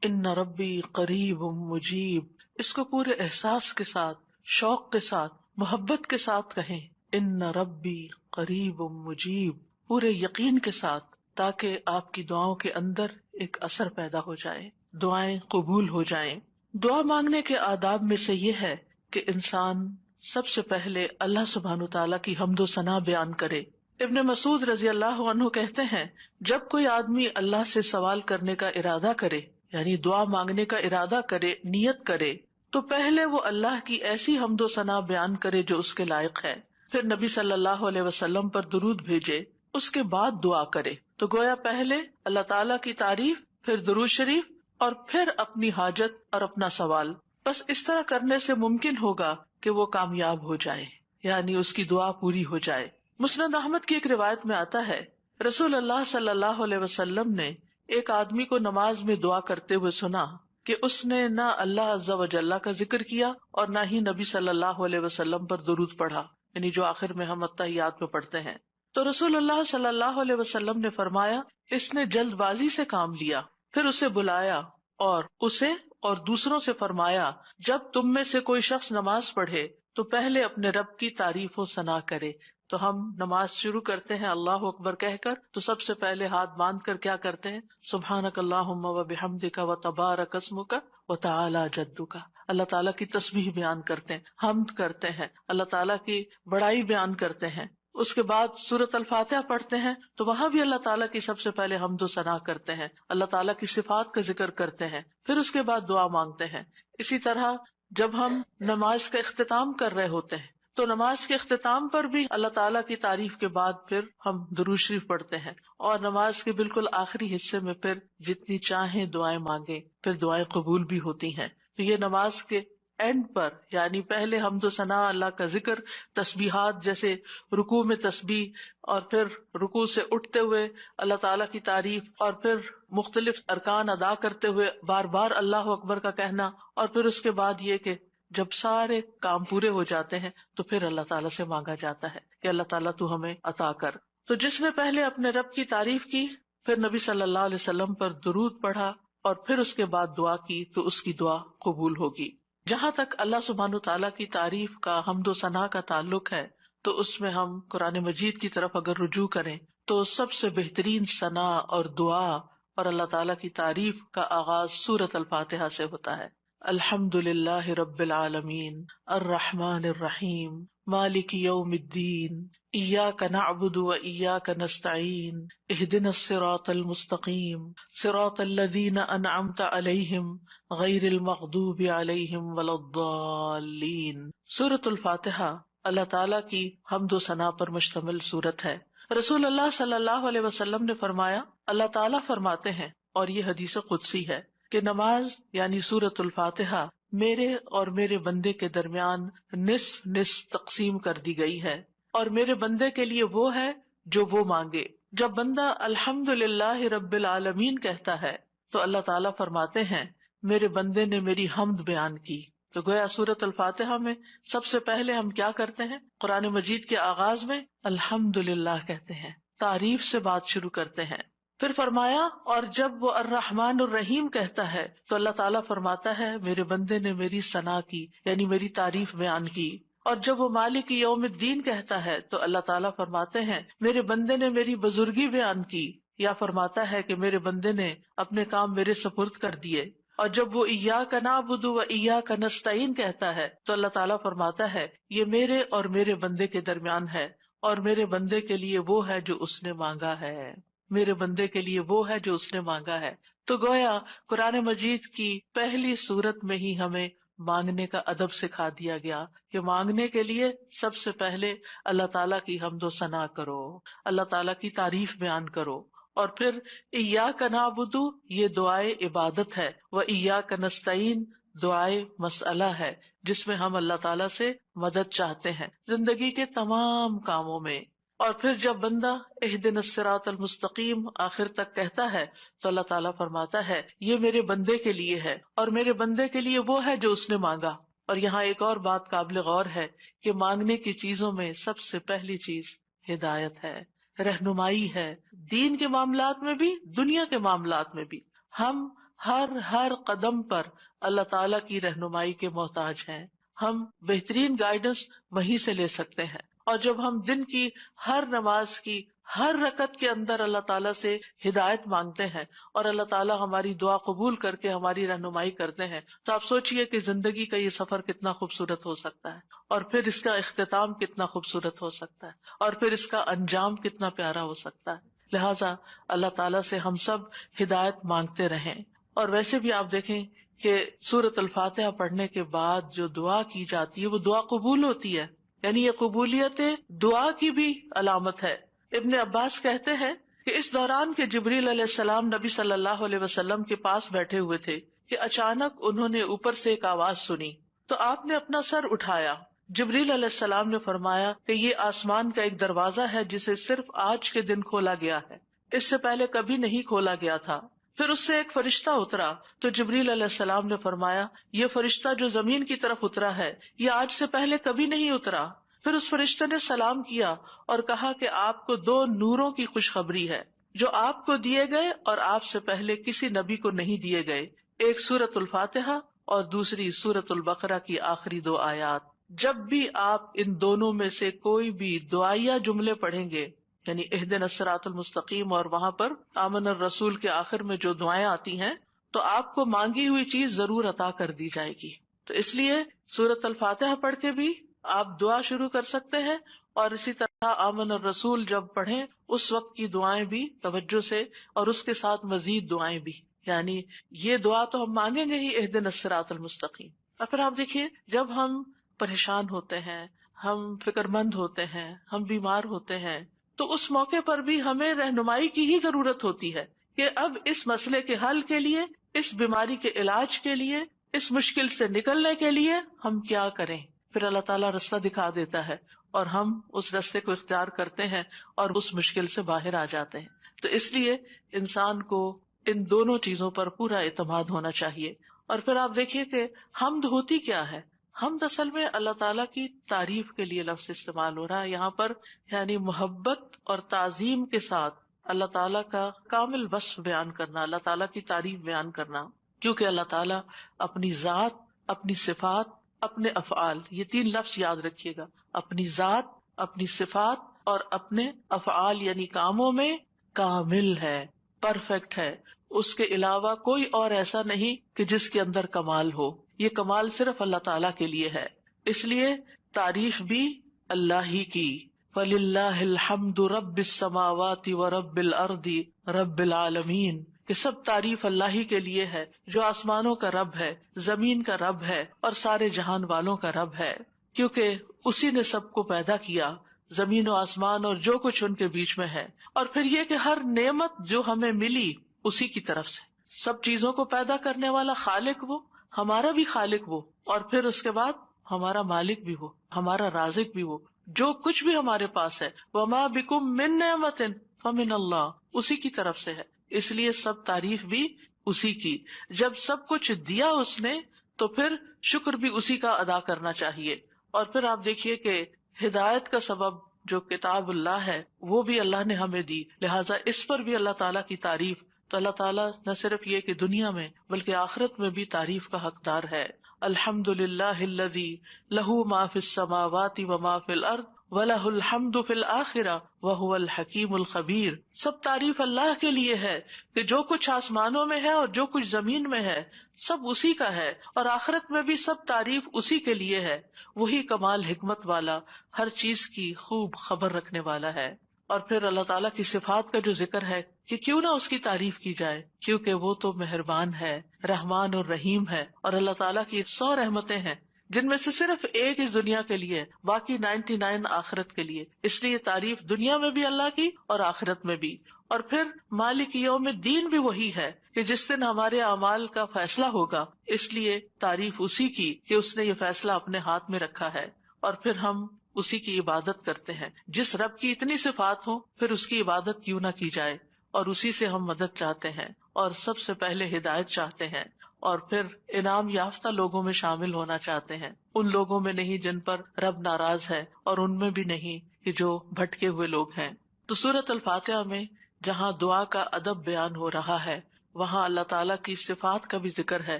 ان ربی قریب مجیب، اس کو پورے احساس کے ساتھ، شوق کے ساتھ، محبت کے ساتھ کہیں، ان ربی قریب مجیب، پورے یقین کے ساتھ، تاکہ آپ کی دعاؤں کے اندر ایک اثر پیدا ہو جائے، دعائیں قبول ہو جائیں۔ دعا مانگنے کے آداب میں سے یہ ہے کہ انسان سب سے پہلے اللہ سبحانہ تعالیٰ کی حمد و ثنا بیان کرے۔ ابن مسعود رضی اللہ عنہ کہتے ہیں، جب کوئی آدمی اللہ سے سوال کرنے کا ارادہ کرے، یعنی دعا مانگنے کا ارادہ کرے، نیت کرے، تو پہلے وہ اللہ کی ایسی حمد و ثنا بیان کرے جو اس کے لائق ہے، پھر نبی صلی اللہ علیہ وسلم پر درود بھیجے، اس کے بعد دعا کرے۔ تو گویا پہلے اللہ تعالیٰ کی تعریف، پھر درود شریف، اور پھر اپنی حاجت اور اپنا سوال۔ بس اس طرح کرنے سے ممکن ہوگا کہ وہ کامیاب ہو جائے، یعنی اس کی دعا پوری ہو جائے۔ مسند احمد کی ایک روایت میں آتا ہے، رسول اللہ صلی اللہ علیہ وسلم نے ایک آدمی کو نماز میں دعا کرتے ہوئے سنا کہ اس نے نہ اللہ عز و جل کا ذکر کیا اور نہ ہی نبی صلی اللہ علیہ وسلم پر درود پڑھا، یعنی جو آخر میں ہم اتحیات میں پڑھتے ہیں۔ تو رسول اللہ صلی اللہ علیہ وسلم نے فرمایا، اس نے جلد بازی سے کام لیا۔ پھر اسے بلایا اور اسے اور دوسروں سے فرمایا، جب تم میں سے کوئی شخص نماز پڑھے تو پہلے اپنے رب کی تعریف و ثنا کرے۔ تو ہم نماز شروع کرتے ہیں اللہ اکبر کہہ کر، تو سب سے پہلے ہاتھ باندھ کر کیا کرتے ہیں؟ سبحانک اللہم و بحمدک و تبارک اسمک و تعالی جدک، اللہ تعالیٰ کی تسبیح بیان کرتے ہیں، حمد کرتے ہیں، اللہ تعالیٰ کی بڑائی بیان کرتے ہیں۔ اس کے بعد سورۃ الفاتحہ پڑھتے ہیں تو وہاں بھی اللہ تعالیٰ کی سب سے پہلے حمد و ثنا کرتے ہیں، اللہ تعالیٰ کی صفات کا ذکر کرتے ہیں، پھر اس کے بعد دعا مانگتے ہیں۔ اسی طرح جب ہم نماز کا اختتام کر رہے ہوتے ہیں تو نماز کے اختتام پر بھی اللہ تعالیٰ کی تعریف کے بعد پھر ہم درود شریف پڑھتے ہیں، اور نماز کے بالکل آخری حصے میں پھر جتنی چاہیں دعائیں مانگیں، پھر دعائیں قبول بھی ہوتی ہیں۔ تو یہ نماز کے اینڈ پر، یعنی پہلے حمد و ثنا، اللہ کا ذکر، تسبیحات جیسے رکوع میں تسبیح، اور پھر رکوع سے اٹھتے ہوئے اللہ تعالیٰ کی تعریف، اور پھر مختلف ارکان ادا کرتے ہوئے بار بار اللہ اکبر کا کہنا، اور پھر اس کے بعد یہ کہ جب سارے کام پورے ہو جاتے ہیں تو پھر اللہ تعالیٰ سے مانگا جاتا ہے کہ اللہ تعالیٰ تو ہمیں عطا کر۔ تو جس نے پہلے اپنے رب کی تعریف کی، پھر نبی صلی اللہ علیہ وسلم پر درود پڑھا اور پھر اس کے بعد دعا کی، تو اس کی دعا قبول ہوگی۔ جہاں تک اللہ سبحانہ تعالیٰ کی تعریف کا، حمد و ثنا کا تعلق ہے، تو اس میں ہم قرآن مجید کی طرف اگر رجوع کریں تو سب سے بہترین ثنا اور دعا اور اللہ تعالیٰ کی تعریف کا آغاز سورۃ الفاتحہ سے ہوتا ہے۔ الحمد للہ رب العالمین الرحمن الرحیم مالک یوم الدین ایاک نعبد و ایاک نستعین اہدنا الصراط المستقیم صراط الذین انعمت علیہم غیر المغضوب علیہم ولا الضالین۔ سورۃ الفاتحہ اللہ تعالیٰ کی حمد و ثنا پر مشتمل سورت ہے۔ رسول اللہ صلی اللہ علیہ وسلم نے فرمایا، اللہ تعالیٰ فرماتے ہیں، اور یہ حدیث قدسی ہے، کہ نماز یعنی سورۃ الفاتحہ میرے اور میرے بندے کے درمیان نصف نصف تقسیم کر دی گئی ہے، اور میرے بندے کے لیے وہ ہے جو وہ مانگے۔ جب بندہ الحمد للہ رب العالمین کہتا ہے تو اللہ تعالیٰ فرماتے ہیں، میرے بندے نے میری حمد بیان کی۔ تو گویا سورۃ الفاتحہ میں سب سے پہلے ہم کیا کرتے ہیں؟ قرآن مجید کے آغاز میں الحمد للہ کہتے ہیں، تعریف سے بات شروع کرتے ہیں۔ پھر فرمایا، اور جب وہ الرحمن الرحیم کہتا ہے تو اللہ تعالیٰ فرماتا ہے، میرے بندے نے میری ثنا کی، یعنی میری تعریف بیان کی۔ اور جب وہ مالک یوم الدین کہتا ہے تو اللہ تعالیٰ فرماتے ہیں، میرے بندے نے میری بزرگی بیان کی، یا فرماتا ہے کہ میرے بندے نے اپنے کام میرے سپرد کر دیے۔ اور جب وہ ایاک نعبد و ایاک نستعین کہتا ہے تو اللہ تعالیٰ فرماتا ہے، یہ میرے اور میرے بندے کے درمیان ہے، اور میرے بندے کے لیے وہ ہے جو اس نے مانگا ہے، میرے بندے کے لیے وہ ہے جو اس نے مانگا ہے۔ تو گویا قرآن مجید کی پہلی سورت میں ہی ہمیں مانگنے کا ادب سکھا دیا گیا کہ مانگنے کے لیے سب سے پہلے اللہ تعالیٰ کی حمد و ثنا کرو، اللہ تعالیٰ کی تعریف بیان کرو، اور پھر ایاک نعبد یہ دعائے عبادت ہے، و ایاک نستعین دعائے مسئلہ ہے، جس میں ہم اللہ تعالیٰ سے مدد چاہتے ہیں زندگی کے تمام کاموں میں۔ اور پھر جب بندہ اہدنا الصراط المستقیم آخر تک کہتا ہے تو اللہ تعالیٰ فرماتا ہے، یہ میرے بندے کے لیے ہے، اور میرے بندے کے لیے وہ ہے جو اس نے مانگا۔ اور یہاں ایک اور بات قابل غور ہے کہ مانگنے کی چیزوں میں سب سے پہلی چیز ہدایت ہے، رہنمائی ہے، دین کے معاملات میں بھی، دنیا کے معاملات میں بھی۔ ہم ہر قدم پر اللہ تعالیٰ کی رہنمائی کے محتاج ہیں. ہم بہترین گائیڈنس وہیں سے لے سکتے ہیں. اور جب ہم دن کی ہر نماز کی ہر رکعت کے اندر اللہ تعالیٰ سے ہدایت مانگتے ہیں اور اللہ تعالیٰ ہماری دعا قبول کر کے ہماری رہنمائی کرتے ہیں، تو آپ سوچئے کہ زندگی کا یہ سفر کتنا خوبصورت ہو سکتا ہے، اور پھر اس کا اختتام کتنا خوبصورت ہو سکتا ہے، اور پھر اس کا انجام کتنا پیارا ہو سکتا ہے. لہٰذا اللہ تعالیٰ سے ہم سب ہدایت مانگتے رہیں. اور ویسے بھی آپ دیکھیں کہ سورۃ الفاتحہ پڑھنے کے بعد جو دعا کی جاتی ہے وہ دعا قبول ہوتی ہے، یعنی یہ قبولیت دعا کی بھی علامت ہے. ابن عباس کہتے ہیں کہ اس دوران کے جبریل علیہ السلام نبی صلی اللہ علیہ وسلم کے پاس بیٹھے ہوئے تھے کہ اچانک انہوں نے اوپر سے ایک آواز سنی تو آپ نے اپنا سر اٹھایا. جبریل علیہ السلام نے فرمایا کہ یہ آسمان کا ایک دروازہ ہے جسے صرف آج کے دن کھولا گیا ہے، اس سے پہلے کبھی نہیں کھولا گیا تھا. پھر اس سے ایک فرشتہ اترا تو جبریل علیہ السلام نے فرمایا یہ فرشتہ جو زمین کی طرف اترا ہے یہ آج سے پہلے کبھی نہیں اترا. پھر اس فرشتے نے سلام کیا اور کہا کہ آپ کو 2 نوروں کی خوشخبری ہے جو آپ کو دیے گئے اور آپ سے پہلے کسی نبی کو نہیں دیے گئے، ایک سورۃ الفاتحہ اور دوسری سورۃ البقرہ کی آخری 2 آیات. جب بھی آپ ان دونوں میں سے کوئی بھی دعائیا جملے پڑھیں گے، یعنی اہدنا الصراط المستقیم اور وہاں پر آمن الرسول کے آخر میں جو دعائیں آتی ہیں، تو آپ کو مانگی ہوئی چیز ضرور عطا کر دی جائے گی. تو اس لیے سورۃ الفاتحہ پڑھ کے بھی آپ دعا شروع کر سکتے ہیں، اور اسی طرح آمن الرسول جب پڑھیں اس وقت کی دعائیں بھی توجہ سے، اور اس کے ساتھ مزید دعائیں بھی. یعنی یہ دعا تو ہم مانگیں گے ہی، اہدنا الصراط المستقیم. اور پھر آپ دیکھیے جب ہم پریشان ہوتے ہیں، ہم فکر مند ہوتے ہیں، ہم بیمار ہوتے ہیں، تو اس موقع پر بھی ہمیں رہنمائی کی ہی ضرورت ہوتی ہے کہ اب اس مسئلے کے حل کے لیے، اس بیماری کے علاج کے لیے، اس مشکل سے نکلنے کے لیے ہم کیا کریں. پھر اللہ تعالیٰ رستہ دکھا دیتا ہے اور ہم اس رستے کو اختیار کرتے ہیں اور اس مشکل سے باہر آ جاتے ہیں. تو اس لیے انسان کو ان دونوں چیزوں پر پورا اعتماد ہونا چاہیے. اور پھر آپ دیکھیے کہ حمد ہوتی کیا ہے. حمد اصل میں اللہ تعالیٰ کی تعریف کے لیے لفظ استعمال ہو رہا ہے یہاں پر، یعنی محبت اور تعظیم کے ساتھ اللہ تعالیٰ کا کامل وصف بیان کرنا، اللہ تعالیٰ کی تعریف بیان کرنا. کیونکہ اللہ تعالیٰ اپنی ذات، اپنی صفات، اپنے افعال، یہ 3 لفظ یاد رکھیے گا، اپنی ذات، اپنی صفات اور اپنے افعال یعنی کاموں میں کامل ہے، پرفیکٹ ہے. اس کے علاوہ کوئی اور ایسا نہیں کہ جس کے اندر کمال ہو. یہ کمال صرف اللہ تعالیٰ کے لیے ہے. اس لیے تعریف بھی اللہ ہی کی. فَلِلَّهِ الْحَمْدُ رَبِّ السَّمَاوَاتِ وَرَبِّ الْأَرْضِ رَبِّ الْعَالَمِينَ، کہ سب تعریف اللہ ہی کے لیے ہے جو آسمانوں کا رب ہے، زمین کا رب ہے اور سارے جہان والوں کا رب ہے. کیونکہ اسی نے سب کو پیدا کیا، زمین و آسمان اور جو کچھ ان کے بیچ میں ہے. اور پھر یہ کہ ہر نعمت جو ہمیں ملی اسی کی طرف سے. سب چیزوں کو پیدا کرنے والا خالق وہ، ہمارا بھی خالق وہ، اور پھر اس کے بعد ہمارا مالک بھی وہ، ہمارا رازق بھی وہ. جو کچھ بھی ہمارے پاس ہے، وَمَا بِكُم مِّن نِّعْمَةٍ فَمِنَ اللَّهِ، اسی کی طرف سے ہے. اس لیے سب تعریف بھی اسی کی. جب سب کچھ دیا اس نے تو پھر شکر بھی اسی کا ادا کرنا چاہیے. اور پھر آپ دیکھیے کہ ہدایت کا سبب جو کتاب اللہ ہے وہ بھی اللہ نے ہمیں دی، لہٰذا اس پر بھی اللہ تعالیٰ کی تعریف. تو اللہ تعالیٰ نہ صرف یہ کہ دنیا میں بلکہ آخرت میں بھی تعریف کا حقدار ہے. الحمد للہ الذی لہ ما فی السماوات وما فی الارض وَلَهُ الْحَمْدُ فِي الْآخِرَةِ وَهُوَ الْحَكِيمُ الْخَبِيرُ. سب تعریف اللہ کے لیے ہے کہ جو کچھ آسمانوں میں ہے اور جو کچھ زمین میں ہے سب اسی کا ہے، اور آخرت میں بھی سب تعریف اسی کے لیے ہے. وہی کمال حکمت والا، ہر چیز کی خوب خبر رکھنے والا ہے. اور پھر اللہ تعالیٰ کی صفات کا جو ذکر ہے کہ کیوں نہ اس کی تعریف کی جائے، کیونکہ وہ تو مہربان ہے، رحمان اور رحیم ہے. اور اللہ تعالیٰ کی 100 رحمتیں ہیں جن میں سے صرف ایک اس دنیا کے لیے، باقی 99 آخرت کے لیے. اس لیے تعریف دنیا میں بھی اللہ کی اور آخرت میں بھی. اور پھر مالک یوم الدین بھی وہی ہے کہ جس دن ہمارے اعمال کا فیصلہ ہوگا، اس لیے تعریف اسی کی کہ اس نے یہ فیصلہ اپنے ہاتھ میں رکھا ہے. اور پھر ہم اسی کی عبادت کرتے ہیں. جس رب کی اتنی صفات ہوں پھر اس کی عبادت کیوں نہ کی جائے، اور اسی سے ہم مدد چاہتے ہیں اور سب سے پہلے ہدایت چاہتے ہیں، اور پھر انعام یافتہ لوگوں میں شامل ہونا چاہتے ہیں. ان لوگوں میں نہیں جن پر رب ناراض ہے، اور ان میں بھی نہیں کہ جو بھٹکے ہوئے لوگ ہیں. تو سورۃ الفاتحہ میں جہاں دعا کا ادب بیان ہو رہا ہے وہاں اللہ تعالیٰ کی صفات کا بھی ذکر ہے،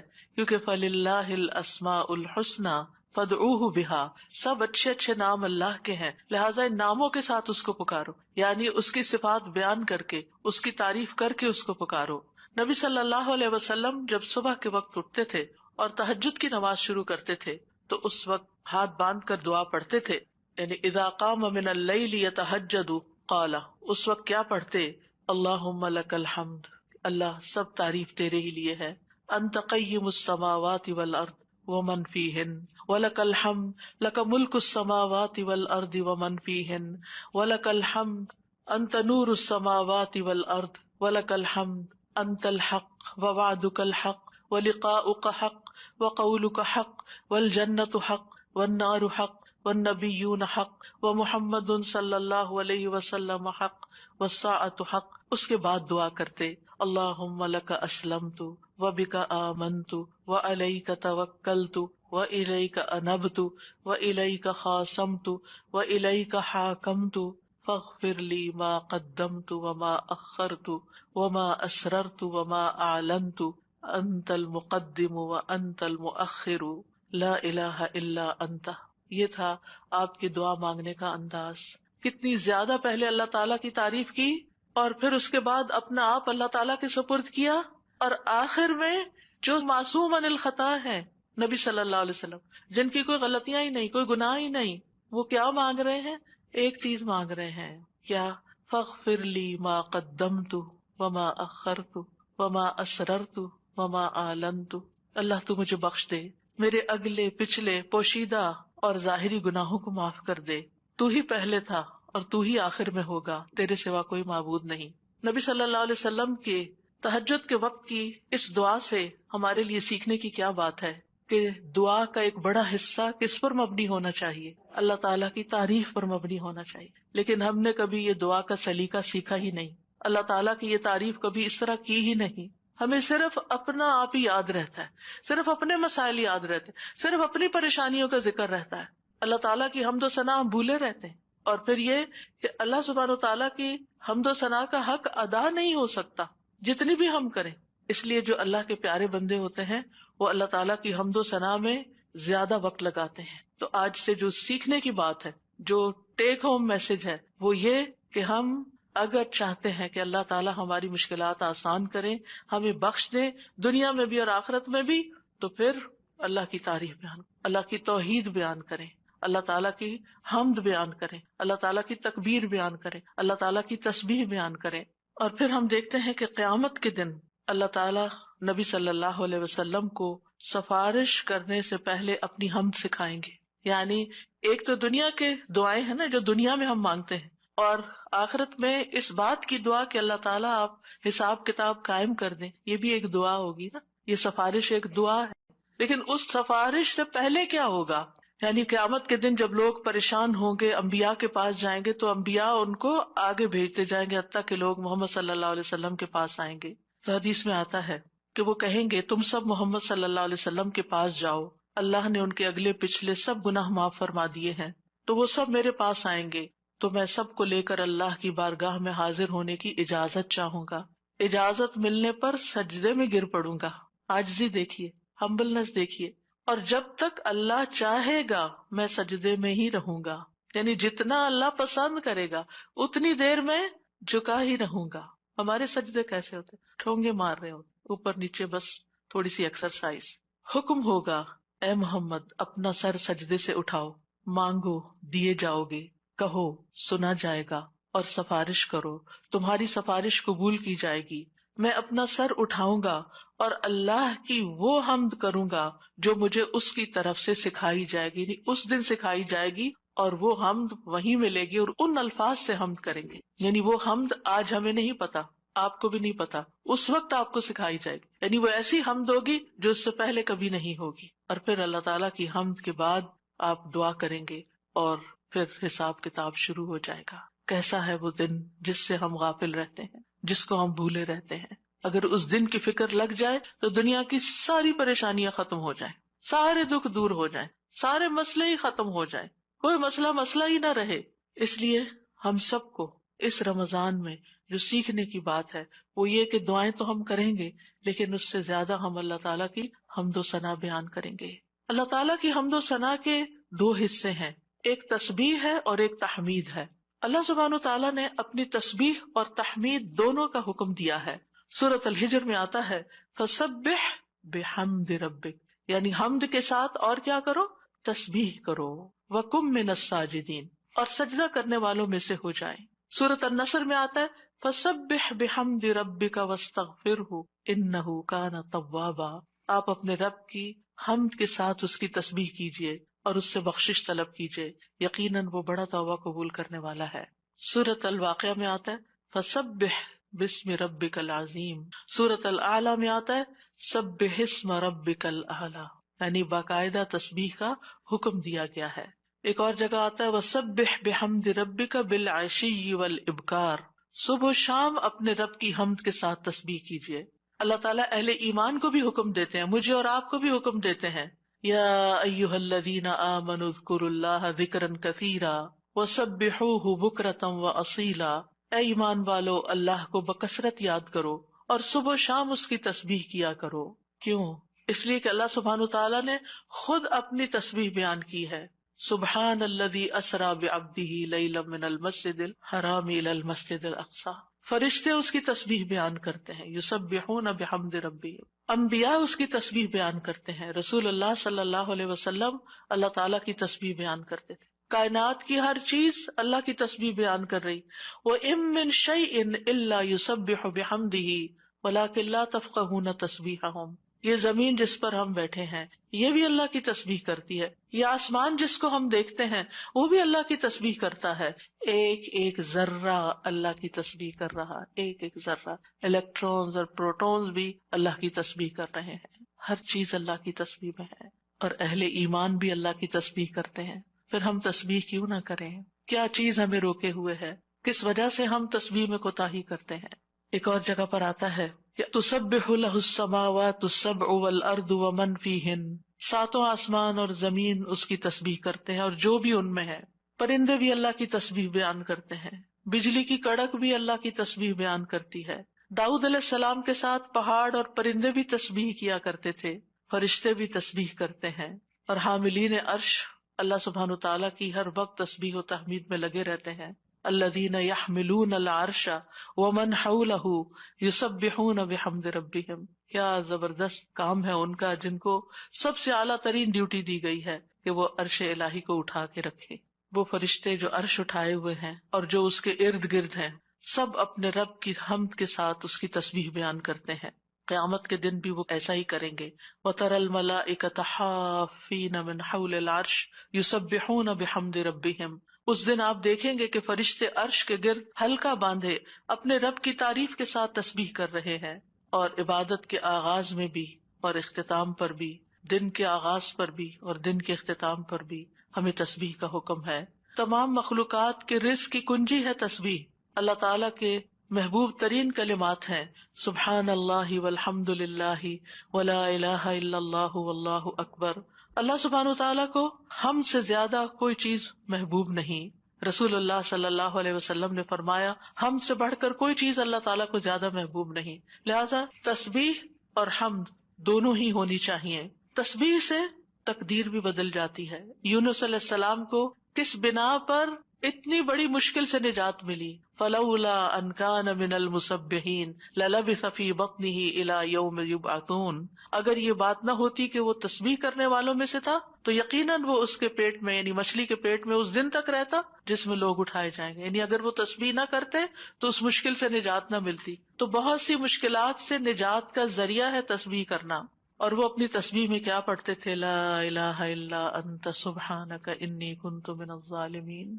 کیونکہ فَلِلَّهِ الْأَسْمَاءُ الْحُسْنَى فَادْعُوهُ بِهَا، سب اچھے اچھے نام اللہ کے ہیں، لہٰذا ان ناموں کے ساتھ اس کو پکارو، یعنی اس کی صفات بیان کر کے، اس کی تعریف کر کے اس کو پکارو۔ نبی صلی اللہ علیہ وسلم جب صبح کے وقت اٹھتے تھے اور تہجد کی نماز شروع کرتے تھے تو اس وقت ہاتھ باندھ کر دعا پڑھتے تھے، یعنی اذا قام من اللیل یتہجد قال، اس وقت کیا پڑھتے؟ اللہم لک الحمد، اللہ سب تعریف تیرے ہی لیے ہے، انت قیم السماوات والارض ومن فیہن ولک الحمد لک ملک السماوات والارض ومن فیہن ولک الحمد انت نور السماوات والارض ولک الحمد انت الحق ووعدک الحق ولقاؤک حق وقولک حق والجنۃ حق والنار حق والنبیون حق ومحمد صلی اللہ علیہ وسلم حق والساعۃ حق۔ اس کے بعد دعا کرتے اللہم لک اسلمت وبک آمنت وعلیک توکلت وإلیک انبت وإلیک خاصمت وإلیک حاکمت فاغفر لی ما قدمت وما اخرت وما اسررت وما اعلنت انت المقدم وانت المؤخر لا الہ الا انت۔ یہ تھا آپ کی دعا مانگنے کا انداز۔ کتنی زیادہ پہلے اللہ تعالیٰ کی تعریف کی اور پھر اس کے بعد اپنا آپ اللہ تعالیٰ کے سپرد کیا، اور آخر میں جو معصوم عن الخطا ہے نبی صلی اللہ علیہ وسلم، جن کی کوئی غلطیاں ہی نہیں، کوئی گناہ ہی نہیں، وہ کیا مانگ رہے ہیں؟ ایک چیز مانگ رہے ہیں، کیا؟ فاغفر لی ما قدمت وما اخرت وما اسررت وما اعلنت، اللہ تو مجھے بخش دے، میرے اگلے پچھلے پوشیدہ اور ظاہری گناہوں کو معاف کر دے، تو ہی پہلے تھا اور تو ہی آخر میں ہوگا، تیرے سوا کوئی معبود نہیں۔ نبی صلی اللہ علیہ وسلم کے تہجد کے وقت کی اس دعا سے ہمارے لیے سیکھنے کی کیا بات ہے کہ دعا کا ایک بڑا حصہ کس پر مبنی ہونا چاہیے؟ اللہ تعالیٰ کی تعریف پر مبنی ہونا چاہیے۔ لیکن ہم نے کبھی یہ دعا کا سلیقہ سیکھا ہی نہیں، اللہ تعالیٰ کی یہ تعریف کبھی اس طرح کی ہی نہیں۔ ہمیں صرف اپنا آپ ہی یاد رہتا ہے، صرف اپنے مسائل یاد رہتے ہیں، صرف اپنی پریشانیوں کا ذکر رہتا ہے، اللہ تعالیٰ کی حمد و ثنا ہم بھولے رہتے ہیں۔ اور پھر یہ کہ اللہ سبحانہ و تعالیٰ کی حمد و ثنا کا حق ادا نہیں ہو سکتا جتنی بھی ہم کریں، اس لیے جو اللہ کے پیارے بندے ہوتے ہیں وہ اللہ تعالیٰ کی حمد و ثنا میں زیادہ وقت لگاتے ہیں۔ تو آج سے جو سیکھنے کی بات ہے، جو ٹیک ہوم میسج ہے، وہ یہ کہ ہم اگر چاہتے ہیں کہ اللہ تعالیٰ ہماری مشکلات آسان کریں، ہمیں بخش دے دنیا میں بھی اور آخرت میں بھی، تو پھر اللہ کی تعریف بیان، اللہ کی توحید بیان کریں، اللہ تعالیٰ کی حمد بیان کریں، اللہ تعالیٰ کی تکبیر بیان کریں، اللہ تعالیٰ کی تسبیح بیان کریں۔ اور پھر ہم دیکھتے ہیں کہ قیامت کے دن اللہ تعالیٰ نبی صلی اللہ علیہ وسلم کو سفارش کرنے سے پہلے اپنی حمد سکھائیں گے۔ یعنی ایک تو دنیا کے دعائیں ہیں نا جو دنیا میں ہم مانگتے ہیں، اور آخرت میں اس بات کی دعا کہ اللہ تعالیٰ آپ حساب کتاب قائم کر دیں، یہ بھی ایک دعا ہوگی نا، یہ سفارش ایک دعا ہے۔ لیکن اس سفارش سے پہلے کیا ہوگا؟ یعنی قیامت کے دن جب لوگ پریشان ہوں گے، انبیاء کے پاس جائیں گے تو انبیاء ان کو آگے بھیجتے جائیں گے، حتیٰ کہ لوگ محمد صلی اللہ علیہ وسلم کے پاس آئیں گے۔ تو حدیث میں آتا ہے کہ وہ کہیں گے تم سب محمد صلی اللہ علیہ وسلم کے پاس جاؤ، اللہ نے ان کے اگلے پچھلے سب گناہ معاف فرما دیے ہیں، تو وہ سب میرے پاس آئیں گے، تو میں سب کو لے کر اللہ کی بارگاہ میں حاضر ہونے کی اجازت چاہوں گا۔ اجازت ملنے پر سجدے میں گر پڑوں گا۔ عاجزی دیکھیے، ہمبلنس دیکھیے، اور جب تک اللہ چاہے گا میں سجدے میں ہی رہوں گا، یعنی جتنا اللہ پسند کرے گا اتنی دیر میں جھکا ہی رہوں گا۔ ہمارے سجدے کیسے ہوتے؟ ٹھونگے مار رہے ہوتے، اوپر نیچے، بس تھوڑی سی ایکسرسائز۔ حکم ہوگا اے محمد اپنا سر سجدے سے اٹھاؤ، مانگو دیے جاؤ گے، کہو سنا جائے گا، اور سفارش کرو تمہاری سفارش قبول کی جائے گی۔ میں اپنا سر اٹھاؤں گا اور اللہ کی وہ حمد کروں گا جو مجھے اس کی طرف سے سکھائی جائے گی، اس دن سکھائی جائے گی، اور وہ حمد وہیں ملے گی، اور ان الفاظ سے حمد کریں گے۔ یعنی وہ حمد آج ہمیں نہیں پتا، آپ کو بھی نہیں پتا، اس وقت آپ کو سکھائی جائے گی، یعنی وہ ایسی حمد ہوگی جو اس سے پہلے کبھی نہیں ہوگی۔ اور پھر اللہ تعالیٰ کی حمد کے بعد آپ دعا کریں گے اور پھر حساب کتاب شروع ہو جائے گا۔ کیسا ہے وہ دن جس سے ہم غافل رہتے ہیں، جس کو ہم بھولے رہتے ہیں۔ اگر اس دن کی فکر لگ جائے تو دنیا کی ساری پریشانیاں ختم ہو جائیں، سارے دکھ دور ہو جائیں، سارے مسئلے ہی ختم ہو جائیں، کوئی مسئلہ ہی نہ رہے۔ اس لیے ہم سب کو اس رمضان میں جو سیکھنے کی بات ہے وہ یہ کہ دعائیں تو ہم کریں گے، لیکن اس سے زیادہ ہم اللہ تعالیٰ کی حمد و ثنا بیان کریں گے۔ اللہ تعالیٰ کی حمد و ثنا کے دو حصے ہیں، ایک تسبیح ہے اور ایک تحمید ہے۔ اللہ سبحانہ تعالیٰ نے اپنی تسبیح اور تحمید دونوں کا حکم دیا ہے۔ سورۃ الحجر میں آتا ہے فسبح بحمد ربک، یعنی حمد کے ساتھ اور کیا کرو؟ تسبیح کرو۔ وکم من الساجدین، اور سجدہ کرنے والوں میں سے ہو جائیں۔ سورۃ النصر میں آتا ہے فسبح بحمد ربک واستغفرہ انہ کان توابا، آپ اپنے رب کی حمد کے ساتھ اس کی تسبیح کیجیے اور اس سے بخشش طلب کیجیے، یقیناً وہ بڑا توبہ قبول کرنے والا ہے۔ سورۃ الواقعہ میں آتا ہے فسبح بسم ربک العظیم۔ سورۃ الاعلی میں آتا ہے سبح اسم ربک الاعلی، یعنی باقاعدہ تسبیح کا حکم دیا گیا ہے۔ ایک اور جگہ آتا ہے وسبح بحمد ربک بالعشی والابکار، صبح و شام اپنے رب کی حمد کے ساتھ تسبیح کیجیے۔ اللہ تعالیٰ اہل ایمان کو بھی حکم دیتے ہیں، مجھے اور آپ کو بھی حکم دیتے ہیں، یا ایھا الذین آمنوا اذکروا اللہ ذکرا کثیرا وسبحوہ بکرۃ واصیلا، اے ایمان والو اللہ کو بکثرت یاد کرو اور صبح و شام اس کی تسبیح کیا کرو۔ کیوں؟ اس لیے کہ اللہ سبحانہ تعالیٰ نے خود اپنی تسبیح بیان کی ہے، سبحان الذی اسری بعبدہ لیلا من المسجد الحرام الی المسجد الاقصی۔ فرشتے اس کی تسبیح بیان کرتے ہیں، یسبحون بحمد ربہم، انبیاء اس کی تسبیح بیان کرتے ہیں، رسول اللہ صلی اللہ علیہ وسلم اللہ تعالیٰ کی تسبیح بیان کرتے تھے، کائنات کی ہر چیز اللہ کی تسبیح بیان کر رہی۔ وَإِن مِّن شَيْءٍ إِلَّا يُسَبِّحُ بِحَمْدِهِ وَلَٰكِن لَّا تَفْقَهُونَ تَسْبِيحَهُمْ، یہ زمین جس پر ہم بیٹھے ہیں یہ بھی اللہ کی تسبیح کرتی ہے، یہ آسمان جس کو ہم دیکھتے ہیں وہ بھی اللہ کی تسبیح کرتا ہے، ایک ایک ذرہ اللہ کی تسبیح کر رہا، ایک ایک ذرہ، الیکٹرونز اور پروٹونز بھی اللہ کی تسبیح کر رہے ہیں، ہر چیز اللہ کی تسبیح میں ہے، اور اہل ایمان بھی اللہ کی تسبیح کرتے ہیں۔ پھر ہم تسبیح کیوں نہ کریں؟ کیا چیز ہمیں روکے ہوئے ہے؟ کس وجہ سے ہم تسبیح میں کوتاہی کرتے ہیں؟ ایک اور جگہ پر آتا ہے تسبح لہ السماوات السبع والارض ومن فیہن، ساتوں آسمان اور زمین اس کی تسبیح کرتے ہیں اور جو بھی ان میں ہے، پرندے بھی اللہ کی تسبیح بیان کرتے ہیں، بجلی کی کڑک بھی اللہ کی تسبیح بیان کرتی ہے۔ داؤد علیہ السلام کے ساتھ پہاڑ اور پرندے بھی تسبیح کیا کرتے تھے، فرشتے بھی تسبیح کرتے ہیں، اور حاملین عرش اللہ سبحانہ تعالیٰ کی ہر وقت تسبیح و تحمید میں لگے رہتے ہیں۔ الذین یحملون العرش ومن حولہ یسبحون بحمد ربہم، کیا زبردست کام ہے ان کا، جن کو سب سے اعلیٰ ترین ڈیوٹی دی گئی ہے کہ وہ عرش الہی کو اٹھا کے رکھے۔ وہ فرشتے جو عرش اٹھائے ہوئے ہیں اور جو اس کے ارد گرد ہیں، سب اپنے رب کی حمد کے ساتھ اس کی تسبیح بیان کرتے ہیں۔ قیامت کے دن بھی وہ ایسا ہی کریں گے۔ وَتَرَى الْمَلَائِكَةَ حَافِّينَ مِنْ حَوْلِ الْعَرْشِ يُسَبِّحُونَ بِحَمْدِ رَبِّهِمْ، اس دن آپ دیکھیں گے کہ فرشتے عرش کے گرد حلقہ باندھے اپنے رب کی تعریف کے ساتھ تسبیح کر رہے ہیں، اور عبادت کے آغاز میں بھی اور اختتام پر بھی، دن کے آغاز پر بھی اور دن کے اختتام پر بھی ہمیں تسبیح کا حکم ہے۔ تمام مخلوقات کے رزق کی کنجی ہے تسبیح، اللہ تعالیٰ کے محبوب ترین کلمات ہیں سبحان اللہ والحمد للہ ولا الہ الا اللہ واللہ اکبر۔ اللہ سبحانہ تعالیٰ کو ہم سے زیادہ کوئی چیز محبوب نہیں۔ رسول اللہ صلی اللہ علیہ وسلم نے فرمایا ہم سے بڑھ کر کوئی چیز اللہ تعالیٰ کو زیادہ محبوب نہیں، لہذا تسبیح اور حمد دونوں ہی ہونی چاہیے۔ تسبیح سے تقدیر بھی بدل جاتی ہے۔ یونس علیہ السلام کو کس بنا پر اتنی بڑی مشکل سے نجات ملی؟ فلولا ان کان من المسبحین للبث فی بطنہ الی یوم یبعثون، اگر یہ بات نہ ہوتی کہ وہ تسبیح کرنے والوں میں سے تھا تو یقیناً وہ اس کے پیٹ میں، یعنی مچھلی کے پیٹ میں اس دن تک رہتا جس میں لوگ اٹھائے جائیں گے، یعنی اگر وہ تسبیح نہ کرتے تو اس مشکل سے نجات نہ ملتی۔ تو بہت سی مشکلات سے نجات کا ذریعہ ہے تسبیح کرنا، اور وہ اپنی تسبیح میں کیا پڑھتے تھے؟ لا الہ الا انت سبحانک انی کنت من الظالمین۔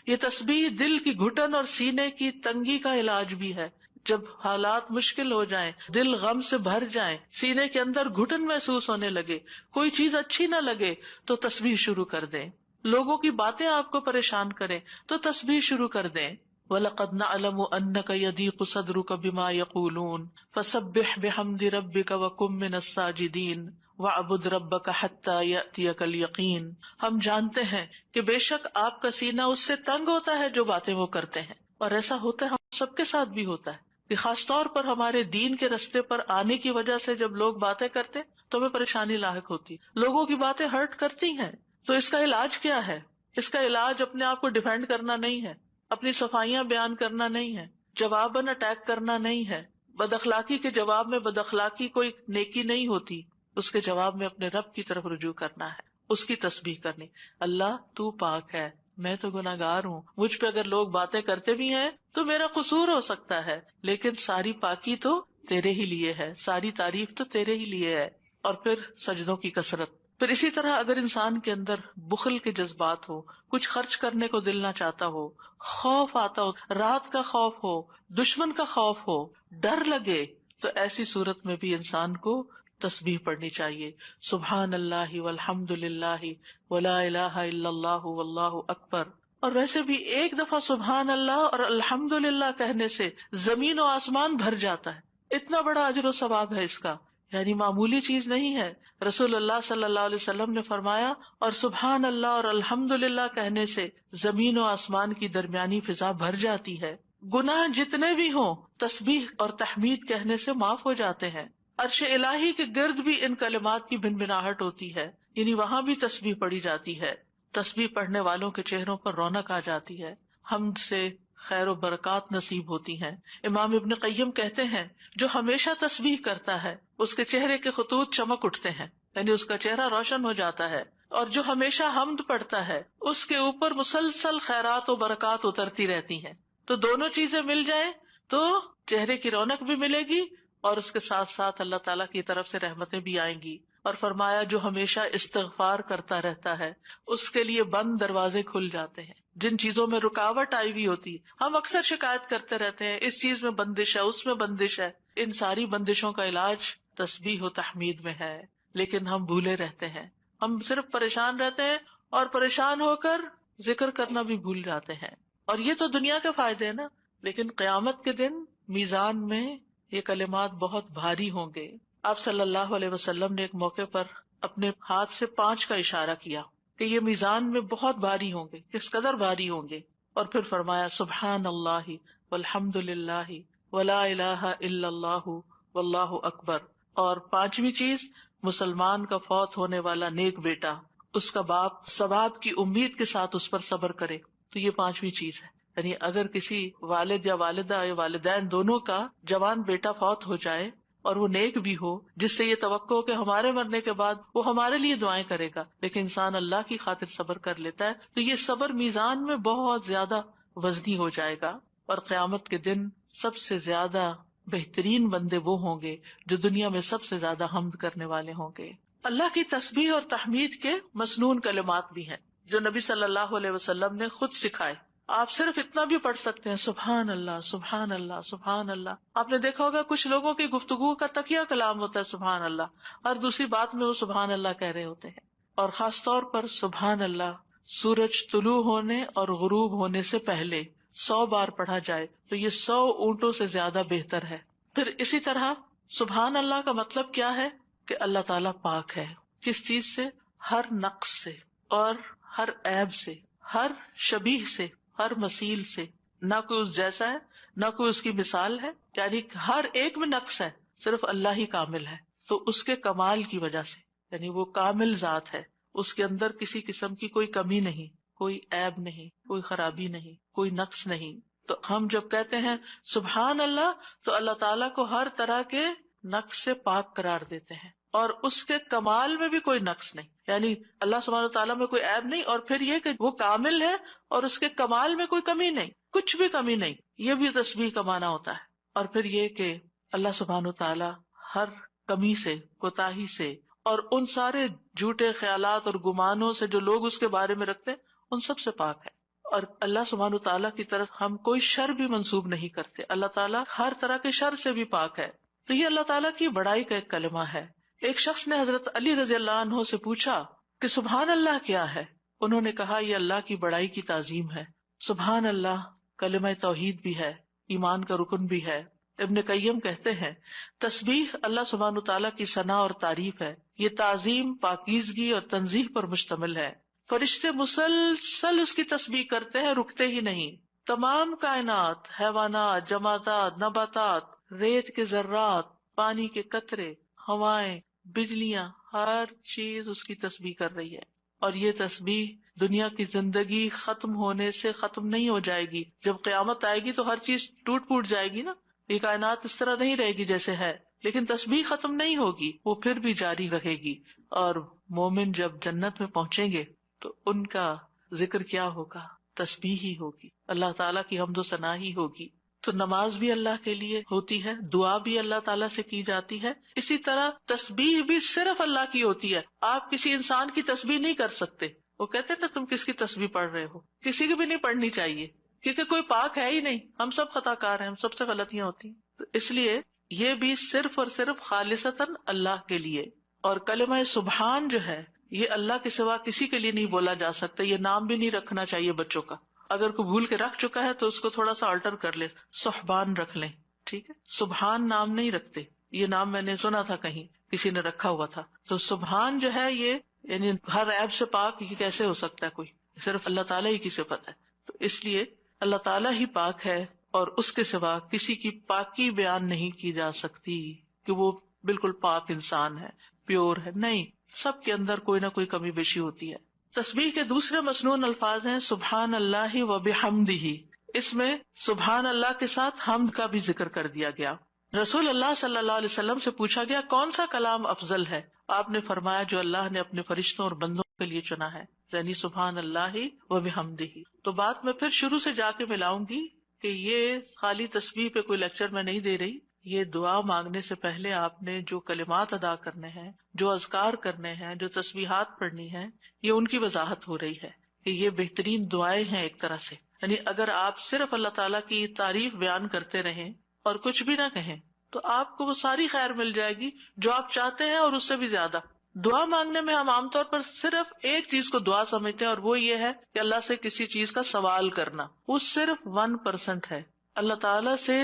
یہ تسبیح دل کی گھٹن اور سینے کی تنگی کا علاج بھی ہے۔ جب حالات مشکل ہو جائیں، دل غم سے بھر جائیں، سینے کے اندر گھٹن محسوس ہونے لگے، کوئی چیز اچھی نہ لگے تو تسبیح شروع کر دیں۔ لوگوں کی باتیں آپ کو پریشان کریں تو تسبیح شروع کر دیں۔ وَلَقَدْ نَعْلَمُ أَنَّكَ يَضِيقُ صَدْرُكَ بِمَا يَقُولُونَ فَسَبِّحْ بِحَمْدِ رَبِّكَ وَكُن مِّنَ السَّاجِدِينَ وَاعْبُدْ رَبَّكَ حَتَّى يَأْتِيَكَ الْيَقِينُ۔ ہم جانتے ہیں کہ بے شک آپ کا سینہ اس سے تنگ ہوتا ہے جو باتیں وہ کرتے ہیں، اور ایسا ہوتا ہے، ہم سب کے ساتھ بھی ہوتا ہے کہ خاص طور پر ہمارے دین کے رستے پر آنے کی وجہ سے جب لوگ باتیں کرتے تو ہمیں پریشانی لاحق ہوتی، لوگوں کی باتیں ہرٹ کرتی ہیں. تو اس کا علاج کیا ہے؟ اس کا علاج اپنے آپ کو ڈیفینڈ کرنا نہیں ہے، اپنی صفائیاں بیان کرنا نہیں ہے، جواباً اٹیک کرنا نہیں ہے. بد اخلاقی کے جواب میں بد اخلاقی کوئی نیکی نہیں ہوتی، اس کے جواب میں اپنے رب کی طرف رجوع کرنا ہے، اس کی تسبیح کرنی. اللہ تو پاک ہے، میں تو گناہگار ہوں، مجھ پہ اگر لوگ باتیں کرتے بھی ہیں تو میرا قصور ہو سکتا ہے، لیکن ساری پاکی تو تیرے ہی لیے ہے، ساری تعریف تو تیرے ہی لیے ہے. اور پھر سجدوں کی کثرت. پھر اسی طرح اگر انسان کے اندر بخل کے جذبات ہو، کچھ خرچ کرنے کو دل نہ چاہتا ہو، خوف آتا ہو، رات کا خوف ہو، دشمن کا خوف ہو، ڈر لگے، تو ایسی صورت میں بھی انسان کو تسبیح پڑھنی چاہیے. سبحان اللہ والحمد للہ ولا الہ الا اللہ واللہ اکبر. اور ویسے بھی ایک دفعہ سبحان اللہ اور الحمد للہ کہنے سے زمین و آسمان بھر جاتا ہے. اتنا بڑا اجر و ثواب ہے اس کا، یعنی معمولی چیز نہیں ہے. رسول اللہ صلی اللہ علیہ وسلم نے فرمایا، اور سبحان اللہ اور الحمد للہ کہنے سے زمین و آسمان کی درمیانی فضا بھر جاتی ہے. گناہ جتنے بھی ہوں تسبیح اور تحمید کہنے سے معاف ہو جاتے ہیں. عرش الہی کے گرد بھی ان کلمات کی بھنبھناہٹ ہوتی ہے، یعنی وہاں بھی تسبیح پڑھی جاتی ہے. تسبیح پڑھنے والوں کے چہروں پر رونق آ جاتی ہے، حمد سے خیر و برکات نصیب ہوتی ہیں. امام ابن قیم کہتے ہیں، جو ہمیشہ تسبیح کرتا ہے اس کے چہرے کے خطوط چمک اٹھتے ہیں، یعنی اس کا چہرہ روشن ہو جاتا ہے. اور جو ہمیشہ حمد پڑھتا ہے اس کے اوپر مسلسل خیرات و برکات اترتی رہتی ہیں. تو دونوں چیزیں مل جائیں تو چہرے کی رونق بھی ملے گی اور اس کے ساتھ ساتھ اللہ تعالیٰ کی طرف سے رحمتیں بھی آئیں گی. اور فرمایا، جو ہمیشہ استغفار کرتا رہتا ہے اس کے لیے بند دروازے کھل جاتے ہیں. جن چیزوں میں رکاوٹ آئی ہوئی ہوتی، ہم اکثر شکایت کرتے رہتے ہیں اس چیز میں بندش ہے، اس میں بندش ہے. ان ساری بندشوں کا علاج تسبیح و تحمید میں ہے، لیکن ہم بھولے رہتے ہیں. ہم صرف پریشان رہتے ہیں اور پریشان ہو کر ذکر کرنا بھی بھول جاتے ہیں. اور یہ تو دنیا کے فائدے ہیں نا، لیکن قیامت کے دن میزان میں یہ کلمات بہت بھاری ہوں گے. آپ صلی اللہ علیہ وسلم نے ایک موقع پر اپنے ہاتھ سے 5 کا اشارہ کیا کہ یہ میزان میں بہت بھاری ہوں گے. کس قدر بھاری ہوں گے؟ اور پھر فرمایا، سبحان اللہ والحمد للہ ولا الہ الا اللہ واللہ اکبر. اور 5ویں چیز، مسلمان کا فوت ہونے والا نیک بیٹا، اس کا باپ ثواب کی امید کے ساتھ اس پر صبر کرے. تو یہ 5ویں چیز ہے. یعنی اگر کسی والد یا والدہ یا والدین دونوں کا جوان بیٹا فوت ہو جائے اور وہ نیک بھی ہو، جس سے یہ توقع ہو کہ ہمارے مرنے کے بعد وہ ہمارے لیے دعائیں کرے گا، لیکن انسان اللہ کی خاطر صبر کر لیتا ہے، تو یہ صبر میزان میں بہت زیادہ وزنی ہو جائے گا. اور قیامت کے دن سب سے زیادہ بہترین بندے وہ ہوں گے جو دنیا میں سب سے زیادہ حمد کرنے والے ہوں گے. اللہ کی تسبیح اور تحمید کے مسنون کلمات بھی ہیں جو نبی صلی اللہ علیہ وسلم نے خود سکھائے. آپ صرف اتنا بھی پڑھ سکتے ہیں، سبحان اللہ سبحان اللہ سبحان اللہ. آپ نے دیکھا ہوگا کچھ لوگوں کی گفتگو کا تکیہ کلام ہوتا ہے سبحان اللہ، اور دوسری بات میں وہ سبحان اللہ کہہ رہے ہوتے ہیں. اور خاص طور پر سبحان اللہ سورج طلوع ہونے اور غروب ہونے سے پہلے 100 بار پڑھا جائے تو یہ 100 اونٹوں سے زیادہ بہتر ہے. پھر اسی طرح سبحان اللہ کا مطلب کیا ہے کہ اللہ تعالیٰ پاک ہے. کس چیز سے؟ ہر نقص سے اور ہر عیب سے، ہر شبیہ سے، ہر مثیل سے. نہ کوئی اس جیسا ہے، نہ کوئی اس کی مثال ہے، یعنی ہر ایک میں نقص ہے، صرف اللہ ہی کامل ہے. تو اس کے کمال کی وجہ سے، یعنی وہ کامل ذات ہے، اس کے اندر کسی قسم کی کوئی کمی نہیں، کوئی عیب نہیں، کوئی خرابی نہیں، کوئی نقص نہیں. تو ہم جب کہتے ہیں سبحان اللہ تو اللہ تعالیٰ کو ہر طرح کے نقص سے پاک قرار دیتے ہیں، اور اس کے کمال میں بھی کوئی نقص نہیں، یعنی اللہ سبحانہ تعالیٰ میں کوئی عیب نہیں. اور پھر یہ کہ وہ کامل ہے اور اس کے کمال میں کوئی کمی نہیں، کچھ بھی کمی نہیں. یہ بھی تسبیح کا معنی ہوتا ہے. اور پھر یہ کہ اللہ سبحانہ تعالیٰ ہر کمی سے، کوتاہی سے، اور ان سارے جھوٹے خیالات اور گمانوں سے جو لوگ اس کے بارے میں رکھتے ہیں، ان سب سے پاک ہے. اور اللہ سبحانہ تعالیٰ کی طرف ہم کوئی شر بھی منسوب نہیں کرتے. اللہ تعالیٰ ہر طرح کے شر سے بھی پاک ہے. تو یہ اللہ تعالیٰ کی بڑائی کا ایک کلمہ ہے. ایک شخص نے حضرت علی رضی اللہ عنہ سے پوچھا کہ سبحان اللہ کیا ہے؟ انہوں نے کہا یہ اللہ کی بڑائی کی تعظیم ہے. سبحان اللہ کلمہ توحید بھی ہے، ایمان کا رکن بھی ہے. ابن قیم کہتے ہیں تسبیح اللہ سبحانہ تعالیٰ کی ثنا اور تعریف ہے. یہ تعظیم، پاکیزگی اور تنزیہ پر مشتمل ہے. فرشتے مسلسل اس کی تسبیح کرتے ہیں، رکتے ہی نہیں. تمام کائنات، حیوانات، جمادات، نباتات، ریت کے ذرات، پانی کے قطرے، ہوائیں، بجلیاں، ہر چیز اس کی تسبیح کر رہی ہے. اور یہ تسبیح دنیا کی زندگی ختم ہونے سے ختم نہیں ہو جائے گی. جب قیامت آئے گی تو ہر چیز ٹوٹ پھوٹ جائے گی نا، یہ کائنات اس طرح نہیں رہے گی جیسے ہے، لیکن تسبیح ختم نہیں ہوگی، وہ پھر بھی جاری رہے گی. اور مومن جب جنت میں پہنچیں گے تو ان کا ذکر کیا ہوگا؟ تسبیح ہی ہوگی، اللہ تعالیٰ کی حمد و ثنا ہی ہوگی. تو نماز بھی اللہ کے لیے ہوتی ہے، دعا بھی اللہ تعالیٰ سے کی جاتی ہے، اسی طرح تسبیح بھی صرف اللہ کی ہوتی ہے. آپ کسی انسان کی تسبیح نہیں کر سکتے. وہ کہتے ہیں نا تم کس کی تسبیح پڑھ رہے ہو، کسی کی بھی نہیں پڑھنی چاہیے، کیونکہ کوئی پاک ہے ہی نہیں، ہم سب خطا کار ہیں، ہم سب سے غلطیاں ہوتی ہیں. تو اس لیے یہ بھی صرف اور صرف خالصتاً اللہ کے لیے. اور کلمہ سبحان جو ہے یہ اللہ کے سوا کسی کے لیے نہیں بولا جا سکتا. یہ نام بھی نہیں رکھنا چاہیے بچوں کا. اگر کوئی بھول کے رکھ چکا ہے تو اس کو تھوڑا سا آلٹر کر لے، سبحان رکھ لیں، ٹھیک ہے. سبحان نام نہیں رکھتے، یہ نام میں نے سنا تھا کہیں کسی نے رکھا ہوا تھا. تو سبحان جو ہے یہ یعنی ہر عیب سے پاک، یہ کیسے ہو سکتا ہے؟ کوئی صرف اللہ تعالیٰ ہی کی صفت ہے. تو اس لیے اللہ تعالیٰ ہی پاک ہے اور اس کے سوا کسی کی پاکی بیان نہیں کی جا سکتی کہ وہ بالکل پاک انسان ہے، پیور ہے. نہیں، سب کے اندر کوئی نہ کوئی کمی بیشی ہوتی ہے. تسبیح کے دوسرے مسنون الفاظ ہیں سبحان اللہ و بحمدہ. اس میں سبحان اللہ کے ساتھ حمد کا بھی ذکر کر دیا گیا. رسول اللہ صلی اللہ علیہ وسلم سے پوچھا گیا کون سا کلام افضل ہے؟ آپ نے فرمایا جو اللہ نے اپنے فرشتوں اور بندوں کے لیے چنا ہے، یعنی سبحان اللہ و بحمدہ. تو بات میں پھر شروع سے جا کے ملاؤں گی کہ یہ خالی تسبیح پہ کوئی لیکچر میں نہیں دے رہی. یہ دعا مانگنے سے پہلے آپ نے جو کلمات ادا کرنے ہیں، جو اذکار کرنے ہیں، جو تسبیحات پڑھنی ہیں، یہ ان کی وضاحت ہو رہی ہے کہ یہ بہترین دعائیں ہیں ایک طرح سے. یعنی اگر آپ صرف اللہ تعالیٰ کی تعریف بیان کرتے رہیں اور کچھ بھی نہ کہیں تو آپ کو وہ ساری خیر مل جائے گی جو آپ چاہتے ہیں اور اس سے بھی زیادہ. دعا مانگنے میں ہم عام طور پر صرف ایک چیز کو دعا سمجھتے ہیں اور وہ یہ ہے کہ اللہ سے کسی چیز کا سوال کرنا. وہ صرف 1% ہے. اللہ تعالیٰ سے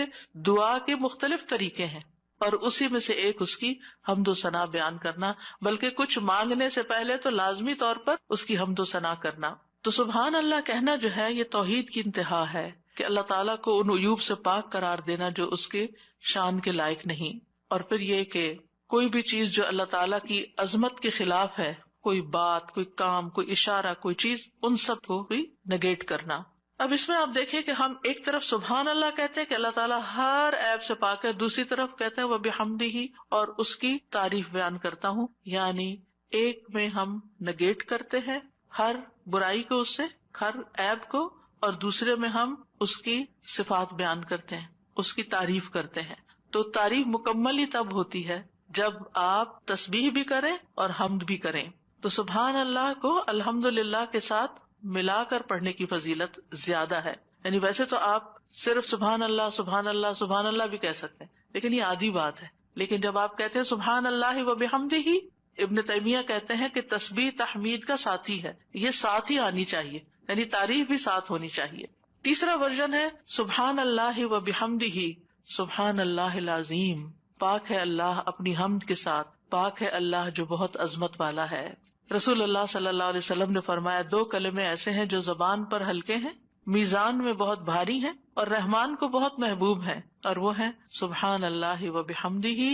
دعا کے مختلف طریقے ہیں اور اسی میں سے ایک اس کی حمد و ثنا بیان کرنا، بلکہ کچھ مانگنے سے پہلے تو لازمی طور پر اس کی حمد و ثنا کرنا. تو سبحان اللہ کہنا جو ہے یہ توحید کی انتہا ہے کہ اللہ تعالیٰ کو ان عیوب سے پاک قرار دینا جو اس کے شان کے لائق نہیں. اور پھر یہ کہ کوئی بھی چیز جو اللہ تعالیٰ کی عظمت کے خلاف ہے، کوئی بات، کوئی کام، کوئی اشارہ، کوئی چیز، ان سب کو بھی نگیٹ کرنا. اب اس میں آپ دیکھیں کہ ہم ایک طرف سبحان اللہ کہتے ہیں کہ اللہ تعالیٰ ہر عیب سے پاک ہے، دوسری طرف کہتے ہیں وہ بحمدہ اور اس کی تعریف بیان کرتا ہوں. یعنی ایک میں ہم نگیٹ کرتے ہیں ہر برائی کو، اس سے ہر عیب کو، اور دوسرے میں ہم اس کی صفات بیان کرتے ہیں، اس کی تعریف کرتے ہیں. تو تعریف مکمل ہی تب ہوتی ہے جب آپ تسبیح بھی کریں اور حمد بھی کریں. تو سبحان اللہ کو الحمدللہ کے ساتھ ملا کر پڑھنے کی فضیلت زیادہ ہے. یعنی ویسے تو آپ صرف سبحان اللہ سبحان اللہ سبحان اللہ بھی کہہ سکتے ہیں، لیکن یہ آدھی بات ہے. لیکن جب آپ کہتے ہیں سبحان اللہ و بحمدہ، ابن تیمیہ کہتے ہیں کہ تسبیح تحمید کا ساتھی ہے، یہ ساتھ ہی آنی چاہیے، یعنی تعریف بھی ساتھ ہونی چاہیے. تیسرا ورژن ہے سبحان اللہ و بحمدہ سبحان اللہ العظیم. پاک ہے اللہ اپنی حمد کے ساتھ، پاک ہے اللہ جو بہت عظمت والا ہے. رسول اللہ صلی اللہ علیہ وسلم نے فرمایا 2 کلمے ایسے ہیں جو زبان پر ہلکے ہیں، میزان میں بہت بھاری ہیں اور رحمان کو بہت محبوب ہیں، اور وہ ہیں سبحان اللہ و بحمدہ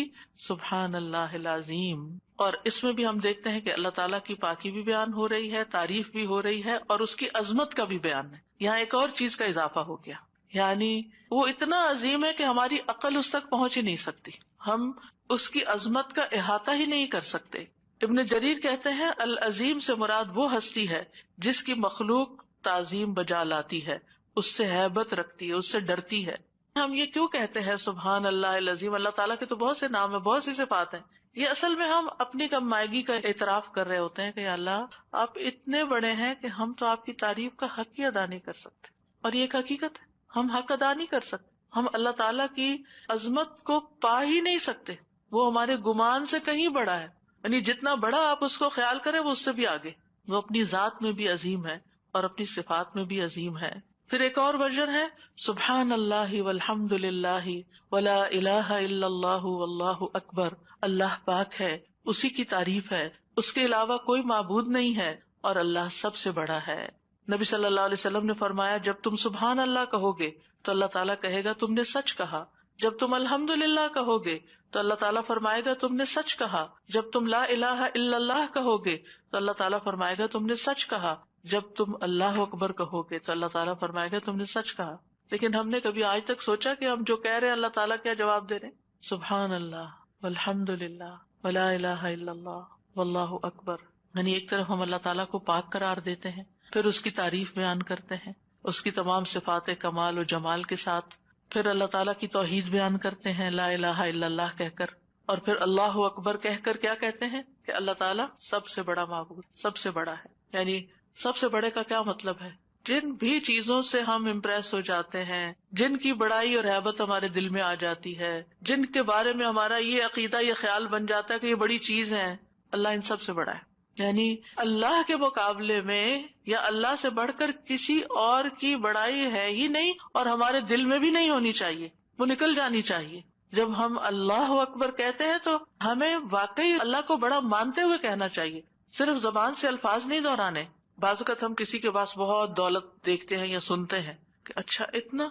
سبحان اللہ العظیم. اور اس میں بھی ہم دیکھتے ہیں کہ اللہ تعالیٰ کی پاکی بھی بیان ہو رہی ہے، تعریف بھی ہو رہی ہے، اور اس کی عظمت کا بھی بیان ہے. یہاں ایک اور چیز کا اضافہ ہو گیا، یعنی وہ اتنا عظیم ہے کہ ہماری عقل اس تک پہنچ ہی نہیں سکتی، ہم اس کی عظمت کا احاطہ ہی نہیں کر سکتے. ابن جریر کہتے ہیں العظیم سے مراد وہ ہستی ہے جس کی مخلوق تعظیم بجا لاتی ہے، اس سے ہیبت رکھتی ہے، اس سے ڈرتی ہے. ہم یہ کیوں کہتے ہیں سبحان اللہ العظیم؟ اللہ تعالیٰ کے تو بہت سے نام ہیں، بہت سی صفات ہیں. یہ اصل میں ہم اپنی کم مائگی کا اعتراف کر رہے ہوتے ہیں کہ اللہ آپ اتنے بڑے ہیں کہ ہم تو آپ کی تعریف کا حق ہی ادا نہیں کر سکتے. اور یہ ایک حقیقت ہے، ہم حق ادا نہیں کر سکتے، ہم اللہ تعالیٰ کی عظمت کو پا ہی نہیں سکتے. وہ ہمارے گمان سے کہیں بڑا ہے، یعنی جتنا بڑا آپ اس کو خیال کریں وہ اس سے بھی آگے. وہ اپنی ذات میں بھی عظیم ہے اور اپنی صفات میں بھی عظیم ہے. پھر ایک اور ورژن ہے سبحان اللہ والحمد للہ ولا الہ الا اللہ واللہ اکبر. اللہ پاک ہے، اسی کی تعریف ہے، اس کے علاوہ کوئی معبود نہیں ہے اور اللہ سب سے بڑا ہے. نبی صلی اللہ علیہ وسلم نے فرمایا جب تم سبحان اللہ کہو گے تو اللہ تعالیٰ کہے گا تم نے سچ کہا، جب تم الحمدللہ کہو گے تو اللہ تعالیٰ فرمائے گا تم نے سچ کہا، جب تم لا الہ الا اللہ کہو گے تو اللہ تعالیٰ فرمائے گا تم نے سچ کہا، جب تم اللہ اکبر کہو گے تو اللہ تعالیٰ فرمائے گا تم نے سچ کہا. لیکن ہم نے کبھی آج تک سوچا کہ ہم جو کہہ رہے ہیں اللہ تعالیٰ کیا جواب دے رہے ہیں؟ سبحان اللہ والحمدللہ ولا الہ الا اللہ واللہ اکبر. یعنی ایک طرف ہم اللہ تعالیٰ کو پاک قرار دیتے ہیں، پھر اس کی تعریف بیان کرتے ہیں اس کی تمام صفات کمال و جمال کے ساتھ، پھر اللہ تعالیٰ کی توحید بیان کرتے ہیں لا الہ الا اللہ کہہ کر، اور پھر اللہ اکبر کہہ کر کیا کہتے ہیں کہ اللہ تعالیٰ سب سے بڑا معبود، سب سے بڑا ہے. یعنی سب سے بڑے کا کیا مطلب ہے؟ جن بھی چیزوں سے ہم امپریس ہو جاتے ہیں، جن کی بڑائی اور ہیبت ہمارے دل میں آ جاتی ہے، جن کے بارے میں ہمارا یہ عقیدہ یہ خیال بن جاتا ہے کہ یہ بڑی چیز ہے، اللہ ان سب سے بڑا ہے. یعنی اللہ کے مقابلے میں یا اللہ سے بڑھ کر کسی اور کی بڑائی ہے ہی نہیں، اور ہمارے دل میں بھی نہیں ہونی چاہیے، وہ نکل جانی چاہیے. جب ہم اللہ اکبر کہتے ہیں تو ہمیں واقعی اللہ کو بڑا مانتے ہوئے کہنا چاہیے، صرف زبان سے الفاظ نہیں دہرانے. بعض اوقات ہم کسی کے پاس بہت دولت دیکھتے ہیں یا سنتے ہیں کہ اچھا اتنا،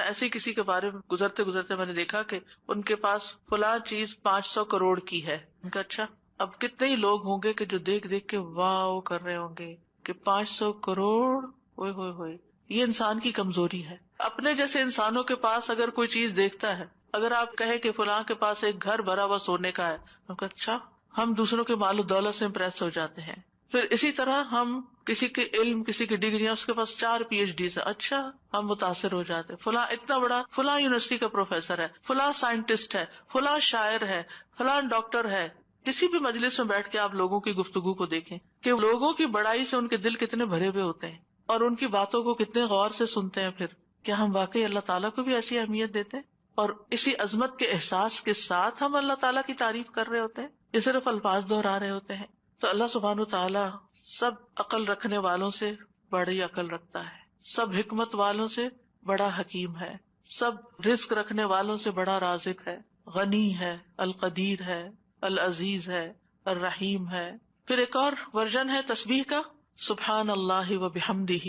ایسے کسی کے بارے میں گزرتے گزرتے میں نے دیکھا کہ ان کے پاس فلاں چیز 500 کروڑ کی ہے. ان کا اچھا، اب کتنے ہی لوگ ہوں گے کہ جو دیکھ دیکھ کے واو کر رہے ہوں گے کہ 500 کروڑ، ہوئے ہوئے ہوئے. یہ انسان کی کمزوری ہے. اپنے جیسے انسانوں کے پاس اگر کوئی چیز دیکھتا ہے، اگر آپ کہیں کہ فلاں کے پاس ایک گھر بھرا ہوا سونے کا ہے، تو اچھا، ہم دوسروں کے مال و دولت سے امپریس ہو جاتے ہیں. پھر اسی طرح ہم کسی کے علم، کسی کی ڈگریاں، اس کے پاس 4 PhD ہے، اچھا ہم متاثر ہو جاتے ہیں، فلاں اتنا بڑا، فلاں یونیورسٹی کا پروفیسر ہے، فلاں سائنٹسٹ ہے، فلاں شاعر ہے، فلاں ڈاکٹر ہے. کسی بھی مجلس میں بیٹھ کے آپ لوگوں کی گفتگو کو دیکھیں کہ لوگوں کی بڑائی سے ان کے دل کتنے بھرے ہوئے ہوتے ہیں اور ان کی باتوں کو کتنے غور سے سنتے ہیں. پھر کیا ہم واقعی اللہ تعالیٰ کو بھی ایسی اہمیت دیتے ہیں اور اسی عظمت کے احساس کے ساتھ ہم اللہ تعالیٰ کی تعریف کر رہے ہوتے ہیں یا صرف الفاظ دہرا رہے ہوتے ہیں؟ تو اللہ سبحانہ وتعالیٰ سب عقل رکھنے والوں سے بڑی عقل رکھتا ہے، سب حکمت والوں سے بڑا حکیم ہے، سب رزق رکھنے والوں سے بڑا رازق ہے، غنی ہے، القدیر ہے، العزیز ہے، الرحیم ہے. پھر ایک اور ورژن ہے تسبیح کا، سبحان اللہ و بحمدہ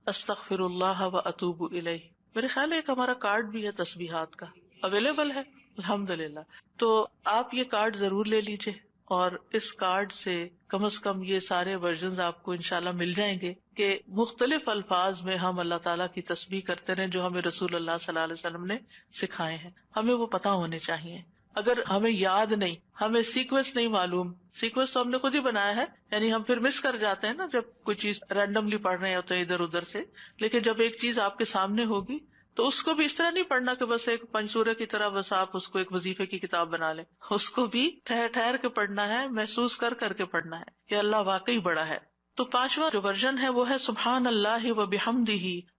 استغفر اللہ و اتوب الیہ. میرے خیال ہے ایک ہمارا کارڈ بھی ہے تسبیحات کا، اویلیبل ہے الحمدللہ. تو آپ یہ کارڈ ضرور لے لیجئے اور اس کارڈ سے کم از کم یہ سارے ورژنز آپ کو انشاءاللہ مل جائیں گے کہ مختلف الفاظ میں ہم اللہ تعالیٰ کی تسبیح کرتے رہیں جو ہمیں رسول اللہ صلی اللہ علیہ وسلم نے سکھائے ہیں. ہمیں وہ پتہ ہونے چاہیے. اگر ہمیں یاد نہیں، ہمیں سیکوینس نہیں معلوم، سیکوینس تو ہم نے خود ہی بنایا ہے، یعنی ہم پھر مس کر جاتے ہیں نا جب کوئی چیز رینڈملی پڑھ رہے ہوتے ہیں ادھر ادھر سے. لیکن جب ایک چیز آپ کے سامنے ہوگی تو اس کو بھی اس طرح نہیں پڑھنا کہ بس ایک پنسورے کی طرح بس آپ اس کو ایک وظیفے کی کتاب بنا لیں. اس کو بھی ٹھہر ٹھہر کے پڑھنا ہے، محسوس کر کر کے پڑھنا ہے کہ اللہ واقعی بڑا ہے. تو 5واں جو ورژن ہے وہ ہے سبحان اللہ و بحمدہ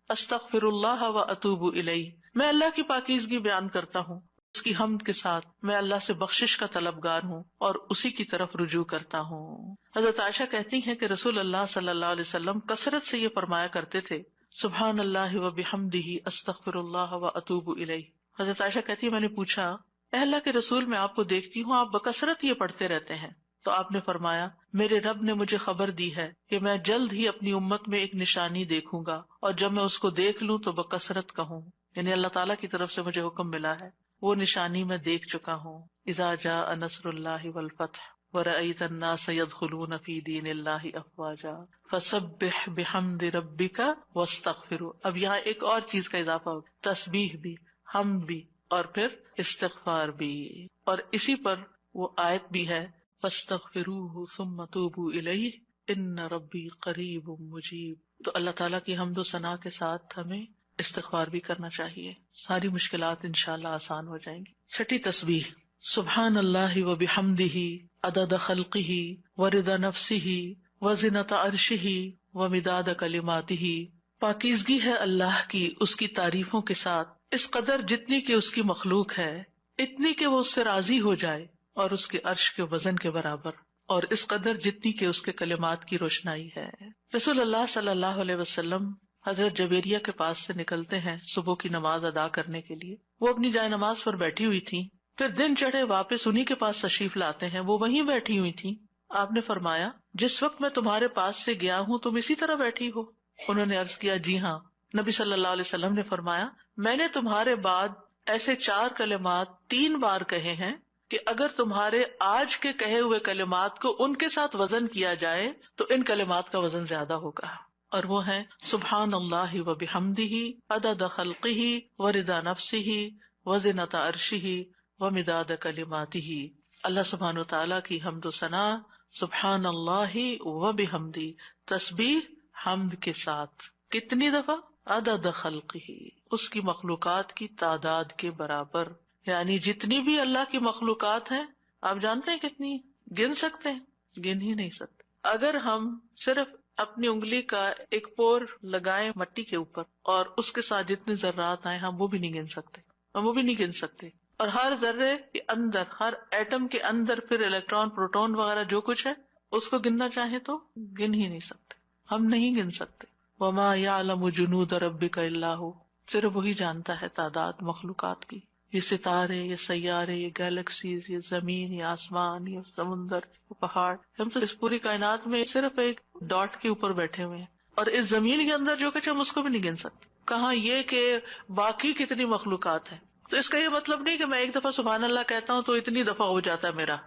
استغفر اللہ و اتوب الیہ. میں اللہ کی پاکیزگی بیان کرتا ہوں، اس کی حمد کے ساتھ میں اللہ سے بخشش کا طلبگار ہوں اور اسی کی طرف رجوع کرتا ہوں. حضرت عائشہ کہتی ہیں کہ رسول اللہ صلی اللہ علیہ وسلم کثرت سے یہ فرمایا کرتے تھے، سبحان اللہ و بحمدہ استغفر اللہ و اتوب الیہ. حضرت عائشہ کہتی ہے میں نے پوچھا اے اللہ کے رسول، میں آپ کو دیکھتی ہوں آپ بکثرت یہ پڑھتے رہتے ہیں، تو آپ نے فرمایا میرے رب نے مجھے خبر دی ہے کہ میں جلد ہی اپنی امت میں ایک نشانی دیکھوں گا اور جب میں اس کو دیکھ لوں تو بکثرت کہوں. یعنی اللہ تعالیٰ کی طرف سے مجھے حکم ملا ہے، وہ نشانی میں دیکھ چکا ہوں. اذا جاء نصر اللہ والفتح ورأیت الناس يدخلون فی دین اللہ افواجا فسبح بحمد ربک واستغفرہ. اب یہاں ایک اور چیز کا اضافہ ہو، تسبیح بھی، حمد بھی، اور پھر استغفار بھی. اور اسی پر وہ آیت بھی ہے فاستغفروہ ثم توبوا الیہ ان ربی قریب مجیب. تو اللہ تعالیٰ کی حمد و ثنا کے ساتھ ہمیں استغفار بھی کرنا چاہیے، ساری مشکلات انشاءاللہ آسان ہو جائیں گی. 6 تسبیح، سبحان اللہ و بحمدہ عدد خلقہ ورضا نفسہ وزنۃ عرشہ ومداد کلماتہ. پاکیزگی ہے اللہ کی اس کی تعریفوں کے ساتھ، اس قدر جتنی کہ اس کی مخلوق ہے، اتنی کہ وہ اس سے راضی ہو جائے، اور اس کے عرش کے وزن کے برابر، اور اس قدر جتنی کہ اس کے کلمات کی روشنائی ہے. رسول اللہ صلی اللہ علیہ وسلم حضرت جبیریہ کے پاس سے نکلتے ہیں صبح کی نماز ادا کرنے کے لیے. وہ اپنی جائے نماز پر بیٹھی ہوئی تھی، پھر دن چڑھے واپس انہی کے پاس تشریف لاتے ہیں، وہ وہیں بیٹھی ہوئی تھی. آپ نے فرمایا جس وقت میں تمہارے پاس سے گیا ہوں تم اسی طرح بیٹھی ہو. انہوں نے عرض کیا جی ہاں. نبی صلی اللہ علیہ وسلم نے فرمایا میں نے تمہارے بعد ایسے 4 کلمات 3 بار کہے ہیں کہ اگر تمہارے آج کے کہے ہوئے کلمات کو ان کے ساتھ وزن کیا جائے تو ان کلمات کا وزن زیادہ ہوگا، اور وہ ہیں سبحان اللہ و بحمدہ عدد خلقہ و رضا نفسہ و زنۃ عرشہ و مداد کلماتہ. اللہ سبحانہ وتعالیٰ کی حمد و ثنا، سبحان اللہ و بحمدہ، تسبیح حمد کے ساتھ کتنی دفعہ؟ عدد خلقہ، اس کی مخلوقات کی تعداد کے برابر، یعنی جتنی بھی اللہ کی مخلوقات ہیں آپ جانتے ہیں کتنی؟ گن سکتے ہیں؟ گن ہی نہیں سکتے. اگر ہم صرف اپنی انگلی کا ایک پور لگائیں مٹی کے اوپر اور اس کے ساتھ جتنے ذرات آئے ہم وہ بھی نہیں گن سکتے، ہم وہ بھی نہیں گن سکتے. اور ہر ذرے کے اندر، ہر ایٹم کے اندر پھر الیکٹران پروٹون وغیرہ جو کچھ ہے اس کو گننا چاہیں تو گن ہی نہیں سکتے، ہم نہیں گن سکتے. وما یعلم جنود ربک الا ہو، صرف وہی جانتا ہے تعداد مخلوقات کی. یہ ستارے، یہ سیارے، یہ گیلیکسیز، یہ زمین، یہ آسمان، یہ سمندر، یہ پہاڑ، ہم تو اس پوری کائنات میں صرف ایک ڈاٹ کے اوپر بیٹھے ہوئے ہیں، اور اس زمین کے اندر جو کچھ ہم اس کو بھی نہیں گن سکتے. کہاں یہ کہ باقی کتنی مخلوقات ہیں. تو اس کا یہ مطلب نہیں کہ میں ایک دفعہ سبحان اللہ کہتا ہوں تو اتنی دفعہ ہو جاتا ہے میرا،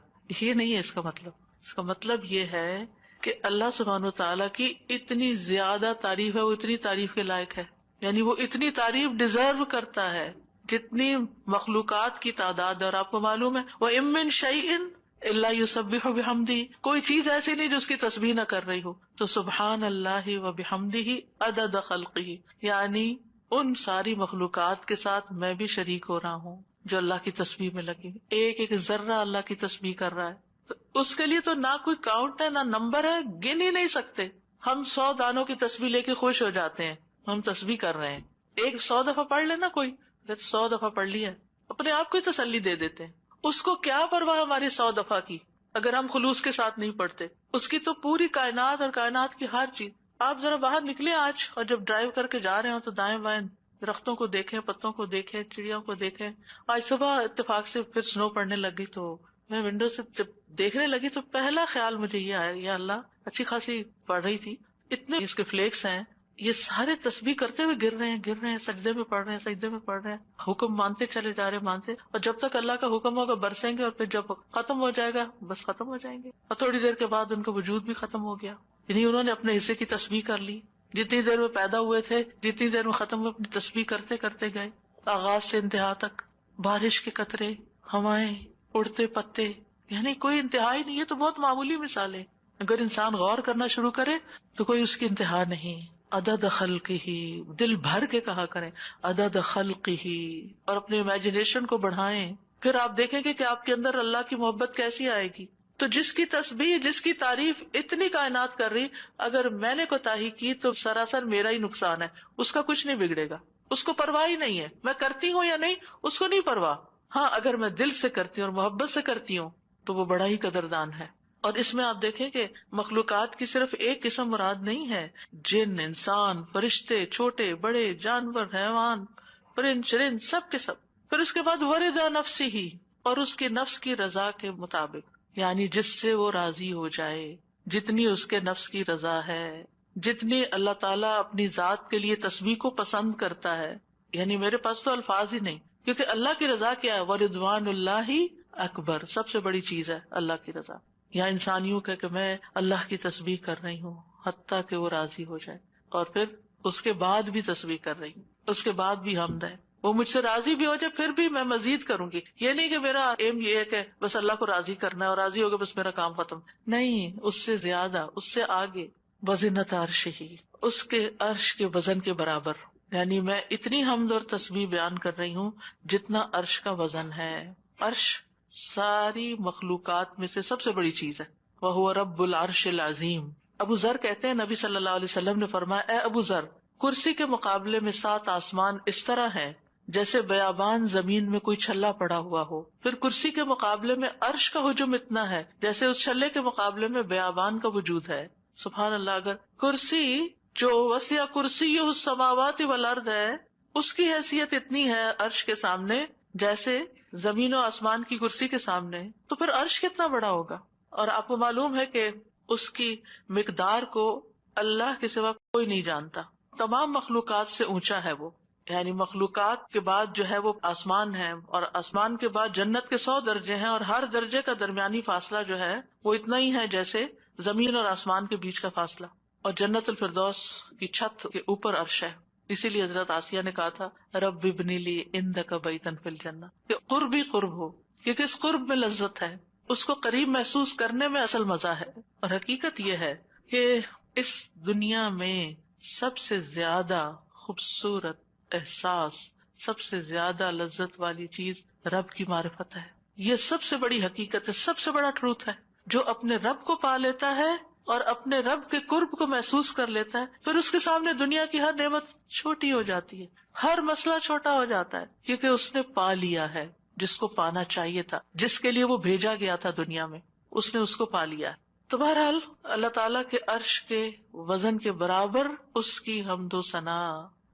یہ نہیں ہے اس کا مطلب. اس کا مطلب یہ ہے کہ اللہ سبحانہ وتعالیٰ کی اتنی زیادہ تعریف ہے، وہ اتنی تعریف کے لائق ہے، یعنی وہ اتنی تعریف ڈیزرو کرتا ہے جتنی مخلوقات کی تعداد ہے. اور آپ کو معلوم ہے وَإِن مِّن شَيْءٍ إِلَّا يُسَبِّحُ بِحَمْدِهِ، کوئی چیز ایسی نہیں جو اس کی تسبیح نہ کر رہی ہو. تو سبحان اللہ و بحمدہ عدد خلقہ، یعنی ان ساری مخلوقات کے ساتھ میں بھی شریک ہو رہا ہوں جو اللہ کی تسبیح میں لگی، ایک ایک ذرہ اللہ کی تسبیح کر رہا ہے. تو اس کے لیے تو نہ کوئی کاؤنٹ ہے نہ نمبر ہے، گن ہی نہیں سکتے. ہم 100 دانوں کی تسبیح لے کے خوش ہو جاتے ہیں، ہم تسبیح کر رہے ہیں. ایک 100 دفعہ پڑھ لینا، کوئی 100 دفعہ پڑھ لیا، اپنے آپ کو ہی تسلی دے دیتے ہیں. اس کو کیا پرواہ ہماری 100 دفعہ کی اگر ہم خلوص کے ساتھ نہیں پڑھتے. اس کی تو پوری کائنات اور کائنات کی ہر چیز. آپ ذرا باہر نکلے آج اور جب ڈرائیو کر کے جا رہے ہوں تو دائیں بائیں درختوں کو دیکھیں، پتوں کو دیکھیں، چڑیوں کو دیکھیں. آج صبح اتفاق سے پھر سنو پڑنے لگی تو میں ونڈو سے جب دیکھنے لگی تو پہلا خیال مجھے یہ آیا، یا اللہ اچھی خاصی پڑھ رہی تھی، اتنے اس کے فلیکس ہیں، یہ سارے تسبیح کرتے ہوئے گر رہے ہیں، سجدے میں پڑھ رہے ہیں، سجدے میں پڑھ رہے ہیں، حکم مانتے چلے جا رہے، مانتے، اور جب تک اللہ کا حکم ہوگا برسیں گے، اور پھر جب ختم ہو جائے گا بس ختم ہو جائیں گے. اور تھوڑی دیر کے بعد ان کا وجود بھی ختم ہو گیا، یعنی انہوں نے اپنے حصے کی تسبیح کر لی. جتنی دیر میں پیدا ہوئے تھے، جتنی دیر میں ختم ہوئے، اپنی تسبیح کرتے کرتے گئے، آغاز سے انتہا تک. بارش کے قطرے، ہوائیں، اڑتے پتے، یعنی کوئی انتہا ہی نہیں. یہ تو بہت معمولی مثال ہے، اگر انسان غور کرنا شروع کرے تو کوئی اس کی انتہا نہیں. عدد خلقہ، دل بھر کے کہا کریں عدد خلقہ، اور اپنے امیجنیشن کو بڑھائیں. پھر آپ دیکھیں گے کہ آپ کے اندر اللہ کی محبت کیسی آئے گی. تو جس کی تسبیح، جس کی تعریف اتنی کائنات کر رہی، اگر میں نے کوتاہی کی تو سراسر میرا ہی نقصان ہے، اس کا کچھ نہیں بگڑے گا، اس کو پرواہ ہی نہیں ہے. میں کرتی ہوں یا نہیں اس کو نہیں پرواہ. ہاں اگر میں دل سے کرتی ہوں اور محبت سے کرتی ہوں تو وہ بڑا ہی قدردان ہے. اور اس میں آپ دیکھیں کہ مخلوقات کی صرف ایک قسم مراد نہیں ہے، جن، انسان، فرشتے، چھوٹے بڑے، جانور، حیوان، پرند چرند، سب کے سب. پھر اس کے بعد ورضا نفسی ہی، اور اس کے نفس کی رضا کے مطابق، یعنی جس سے وہ راضی ہو جائے، جتنی اس کے نفس کی رضا ہے، جتنی اللہ تعالیٰ اپنی ذات کے لیے تسبیح کو پسند کرتا ہے. یعنی میرے پاس تو الفاظ ہی نہیں، کیونکہ اللہ کی رضا کیا ہے؟ وَرِضْوَانُ اللَّهِ اکبر، سب سے بڑی چیز ہے اللہ کی رضا. یا انسانیوں کا کہ میں اللہ کی تسبیح کر رہی ہوں حتیٰ کہ وہ راضی ہو جائے، اور پھر اس کے بعد بھی تسبیح کر رہی ہوں، اس کے بعد بھی حمد ہے، وہ مجھ سے راضی بھی ہو جائے پھر بھی میں مزید کروں گی. یہ نہیں کہ میرا ایم یہ ہے کہ بس اللہ کو راضی کرنا ہے اور راضی ہو گیا بس میرا کام ختم. نہیں، اس سے زیادہ، اس سے آگے. وزنت عرشہ، اس کے عرش کے وزن کے برابر، یعنی میں اتنی حمد اور تسبیح بیان کر رہی ہوں جتنا عرش کا وزن ہے. عرش ساری مخلوقات میں سے سب سے بڑی چیز ہے. وَهُوَ رَبُّ الْعَرْشِ الْعَظِيمِ. ابو ذر کہتے ہیں نبی صلی اللہ علیہ وسلم نے فرمایا، اے ابو ذر، کرسی کے مقابلے میں 7 آسمان اس طرح ہیں جیسے بیابان زمین میں کوئی چھلا پڑا ہوا ہو. پھر کرسی کے مقابلے میں عرش کا حجم اتنا ہے جیسے اس چھلے کے مقابلے میں بیابان کا وجود ہے. سبحان اللہ. اگر کرسی جو وسع کرسیہ السماوات والارض ہے، اس کی حیثیت اتنی ہے عرش کے سامنے جیسے زمین و آسمان کی کرسی کے سامنے، تو پھر عرش کتنا بڑا ہوگا. اور آپ کو معلوم ہے کہ اس کی مقدار کو اللہ کے سوا کوئی نہیں جانتا. تمام مخلوقات سے اونچا ہے وہ، یعنی مخلوقات کے بعد جو ہے وہ آسمان ہے، اور آسمان کے بعد جنت کے 100 درجے ہیں، اور ہر درجے کا درمیانی فاصلہ جو ہے وہ اتنا ہی ہے جیسے زمین اور آسمان کے بیچ کا فاصلہ. اور جنت الفردوس کی چھت کے اوپر عرش ہے. اسی لیے حضرت آسیہ نے کہا تھا رب ابنی لی عندک بیتا فی الجنہ، کہ قرب ہی قرب ہو، کیونکہ اس قرب میں لذت ہے، اس کو قریب محسوس کرنے میں اصل مزہ ہے. اور حقیقت یہ ہے کہ اس دنیا میں سب سے زیادہ خوبصورت احساس، سب سے زیادہ لذت والی چیز رب کی معرفت ہے. یہ سب سے بڑی حقیقت ہے، سب سے بڑا ٹروتھ ہے. جو اپنے رب کو پا لیتا ہے اور اپنے رب کے قرب کو محسوس کر لیتا ہے، پھر اس کے سامنے دنیا کی ہر نعمت چھوٹی ہو جاتی ہے، ہر مسئلہ چھوٹا ہو جاتا ہے، کیونکہ اس نے پا لیا ہے جس کو پانا چاہیے تھا، جس کے لیے وہ بھیجا گیا تھا دنیا میں، اس نے اس کو پا لیا. تو بہرحال اللہ تعالیٰ کے عرش کے وزن کے برابر اس کی حمد و ثنا.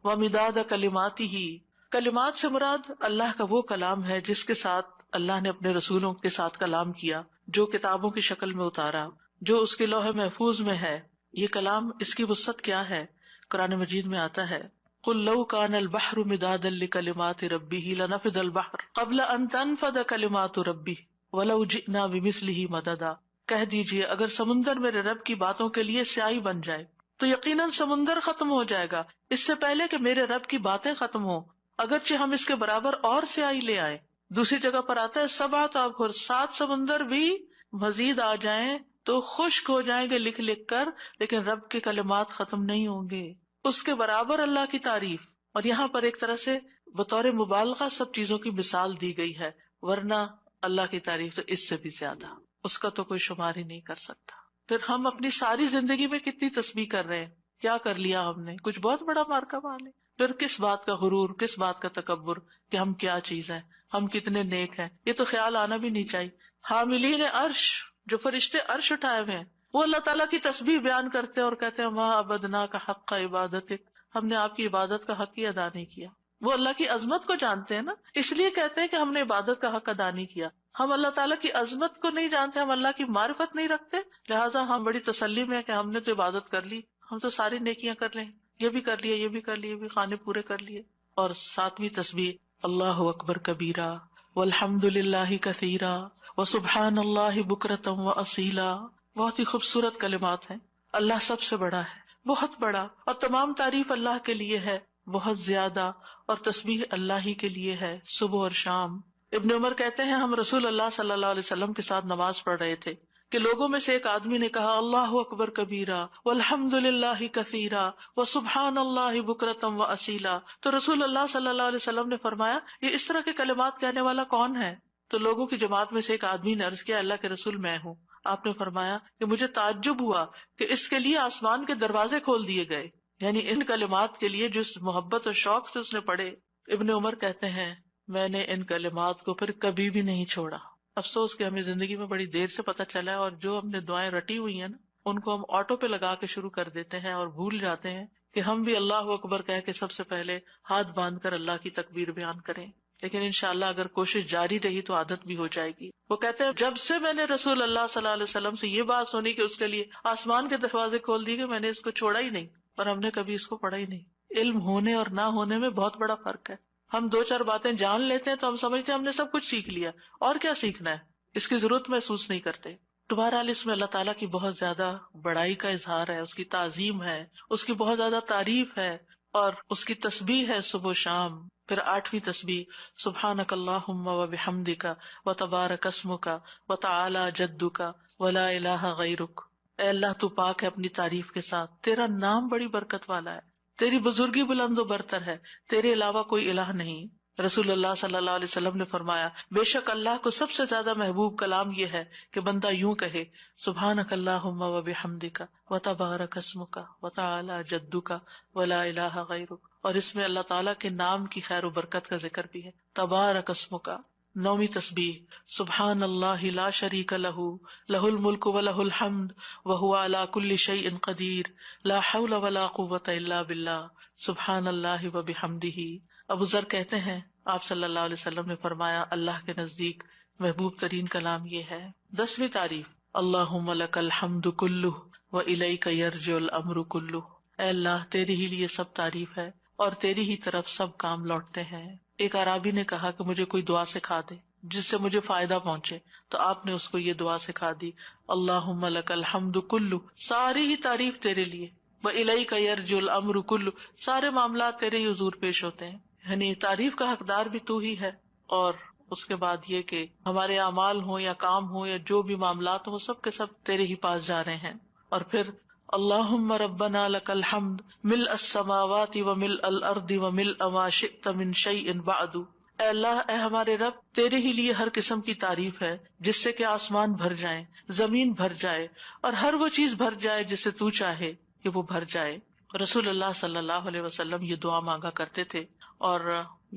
ومداد کلماتی ہی، کلمات سے مراد اللہ کا وہ کلام ہے جس کے ساتھ اللہ نے اپنے رسولوں کے ساتھ کلام کیا، جو کتابوں کی شکل میں اتارا، جو اس کے لوح محفوظ میں ہے. یہ کلام، اس کی وسعت کیا ہے؟ قرآن مجید میں آتا ہے قل لو کان البحر مدادا لکلمات ربہ لنفد البحر قبل ان تنفد کلمات ربہ ولو جئنا بمثلہ مددا. کہہ دیجئے اگر سمندر میرے رب کی باتوں کے لیے سیاہی بن جائے تو یقیناً سمندر ختم ہو جائے گا اس سے پہلے کہ میرے رب کی باتیں ختم ہوں، اگرچہ ہم اس کے برابر اور سیاہی لے آئے. دوسری جگہ پر آتا ہے سبعۃ ابحر، 7 سمندر بھی مزید آ جائیں تو خشک ہو جائیں گے لکھ لکھ کر، لیکن رب کے کلمات ختم نہیں ہوں گے. اس کے برابر اللہ کی تعریف. اور یہاں پر ایک طرح سے بطور مبالغہ سب چیزوں کی مثال دی گئی ہے، ورنہ اللہ کی تعریف تو اس سے بھی زیادہ، اس کا تو کوئی شمار ہی نہیں کر سکتا. پھر ہم اپنی ساری زندگی میں کتنی تسبیح کر رہے ہیں، کیا کر لیا ہم نے؟ کچھ بہت بڑا مارکا مال ہے. پھر کس بات کا غرور، کس بات کا تکبر کہ ہم کیا چیز ہیں، ہم کتنے نیک ہیں. یہ تو خیال آنا بھی نہیں چاہیے. حاملین عرش، جو فرشتے عرش اٹھائے ہوئے ہیں، وہ اللہ تعالیٰ کی تسبیح بیان کرتے ہیں اور کہتے ہیں ما عبدناک حق عبادتک، ہم نے آپ کی عبادت کا حق ہی ادا نہیں کیا. وہ اللہ کی عظمت کو جانتے ہیں نا، اس لیے کہتے ہیں کہ ہم نے عبادت کا حق ادا نہیں کیا. ہم اللہ تعالیٰ کی عظمت کو نہیں جانتے، ہم اللہ کی معرفت نہیں رکھتے، لہٰذا ہم بڑی تسلی میں ہیں کہ ہم نے تو عبادت کر لی، ہم تو ساری نیکیاں کر لیں، یہ بھی کر لیے، یہ بھی کر لیے، یہ بھی خانے پورے کر لیے. اور 7ویں تسبیح اللہ اکبر کبیرہ والحمد للہ کثیرا وسبحان اللہ بکرۃ واصیلا. بہت ہی خوبصورت کلمات ہیں. اللہ سب سے بڑا ہے، بہت بڑا، اور تمام تعریف اللہ کے لیے ہے بہت زیادہ، اور تسبیح اللہ ہی کے لیے ہے صبح اور شام. ابن عمر کہتے ہیں ہم رسول اللہ صلی اللہ علیہ وسلم کے ساتھ نماز پڑھ رہے تھے کہ لوگوں میں سے ایک آدمی نے کہا اللہ اکبر کبیرہ والحمد للہ کثیرا وسبحان اللہ بکرۃ واصیلا. تو رسول اللہ صلی اللہ علیہ وسلم نے فرمایا یہ اس طرح کے کلمات کہنے والا کون ہے؟ تو لوگوں کی جماعت میں سے ایک آدمی نے عرض کیا اللہ کے رسول میں ہوں. آپ نے فرمایا کہ مجھے تعجب ہوا کہ اس کے لیے آسمان کے دروازے کھول دیے گئے، یعنی ان کلمات کے لیے جس محبت اور شوق سے اس نے پڑھے. ابن عمر کہتے ہیں میں نے ان کلمات کو پھر کبھی بھی نہیں چھوڑا. افسوس کہ ہمیں زندگی میں بڑی دیر سے پتہ چلا ہے، اور جو ہم نے دعائیں رٹی ہوئی ہیں نا ان کو ہم آٹو پہ لگا کے شروع کر دیتے ہیں اور بھول جاتے ہیں کہ ہم بھی اللہ اکبر کہہ کے سب سے پہلے ہاتھ باندھ کر اللہ کی تکبیر بیان کریں. لیکن انشاءاللہ اگر کوشش جاری رہی تو عادت بھی ہو جائے گی. وہ کہتے ہیں جب سے میں نے رسول اللہ صلی اللہ علیہ وسلم سے یہ بات سنی کہ اس کے لیے آسمان کے دروازے کھول دیے گئے، میں نے اس کو چھوڑا ہی نہیں، اور ہم نے کبھی اس کو پڑھا ہی نہیں. علم ہونے اور نہ ہونے میں بہت بڑا فرق ہے. ہم 2-4 باتیں جان لیتے ہیں تو ہم سمجھتے ہیں ہم نے سب کچھ سیکھ لیا، اور کیا سیکھنا ہے، اس کی ضرورت محسوس نہیں کرتے. بہرحال اس میں اللہ تعالیٰ کی بہت زیادہ بڑائی کا اظہار ہے، اس کی تعظیم ہے، اس کی بہت زیادہ تعریف ہے، اور اس کی تسبیح ہے صبح و شام. پھر 8ویں تسبیح سبحانک اللہم وبحمدک وتبارک اسمک وتعالی جدک ولا الہ غیرک. اے اللہ تو پاک ہے اپنی تعریف کے ساتھ، تیرا نام بڑی برکت والا ہے، تیری بزرگی بلند و برتر ہے، تیرے علاوہ کوئی الہ نہیں. رسول اللہ صلی اللہ علیہ وسلم نے فرمایا بے شک اللہ کو سب سے زیادہ محبوب کلام یہ ہے کہ بندہ یوں کہے سبحانک اللہم وبحمدک وتبارک اسمک وتعالی جدک ولا الہ غیرک. اور اس میں اللہ تعالیٰ کے نام کی خیر و برکت کا ذکر بھی ہے. تبارک اسمک. 9ویں تسبیح سبحان اللہ لا شریک لہ لہ الملک ولہ الحمد وہو علی کل شیء قدیر لا حول ولا قوۃ الا باللہ سبحان اللہ وبحمدہ. ابو ذر کہتے ہیں آپ صلی اللہ علیہ وسلم نے فرمایا اللہ کے نزدیک محبوب ترین کلام یہ ہے. 10ویں تعریف اللہم لک الحمد کلہ وإلیک یرجع الامر کلہ، اے اللہ تیرے ہی لیے سب تعریف ہے اور تیری ہی طرف سب کام لوٹتے ہیں۔ ایک اعرابی نے کہا کہ مجھے کوئی دعا سکھا دے جس سے مجھے فائدہ پہنچے، تو آپ نے اس کو یہ دعا سکھا دی، اللہم لک الحمد کلہ، ساری ہی تعریف تیرے لیے، وإلیک یرجع الامر کلہ، سارے معاملات تیرے ہی حضور پیش ہوتے ہیں، یعنی تعریف کا حقدار بھی تو ہی ہے، اور اس کے بعد یہ کہ ہمارے اعمال ہوں یا کام ہوں یا جو بھی معاملات ہوں سب کے سب تیرے ہی پاس جا رہے ہیں۔ اور پھر اللہم ربنا لک الحمد ملء السماوات وملء الارض وملء ما شئت من شیء بعد، اے اللہ، اے ہمارے رب، تیرے ہی لیے ہر قسم کی تعریف ہے جس سے کہ آسمان بھر جائیں، زمین بھر جائے، اور ہر وہ چیز بھر جائے جسے تو چاہے کہ وہ بھر جائے۔ رسول اللہ صلی اللہ علیہ وسلم یہ دعا مانگا کرتے تھے، اور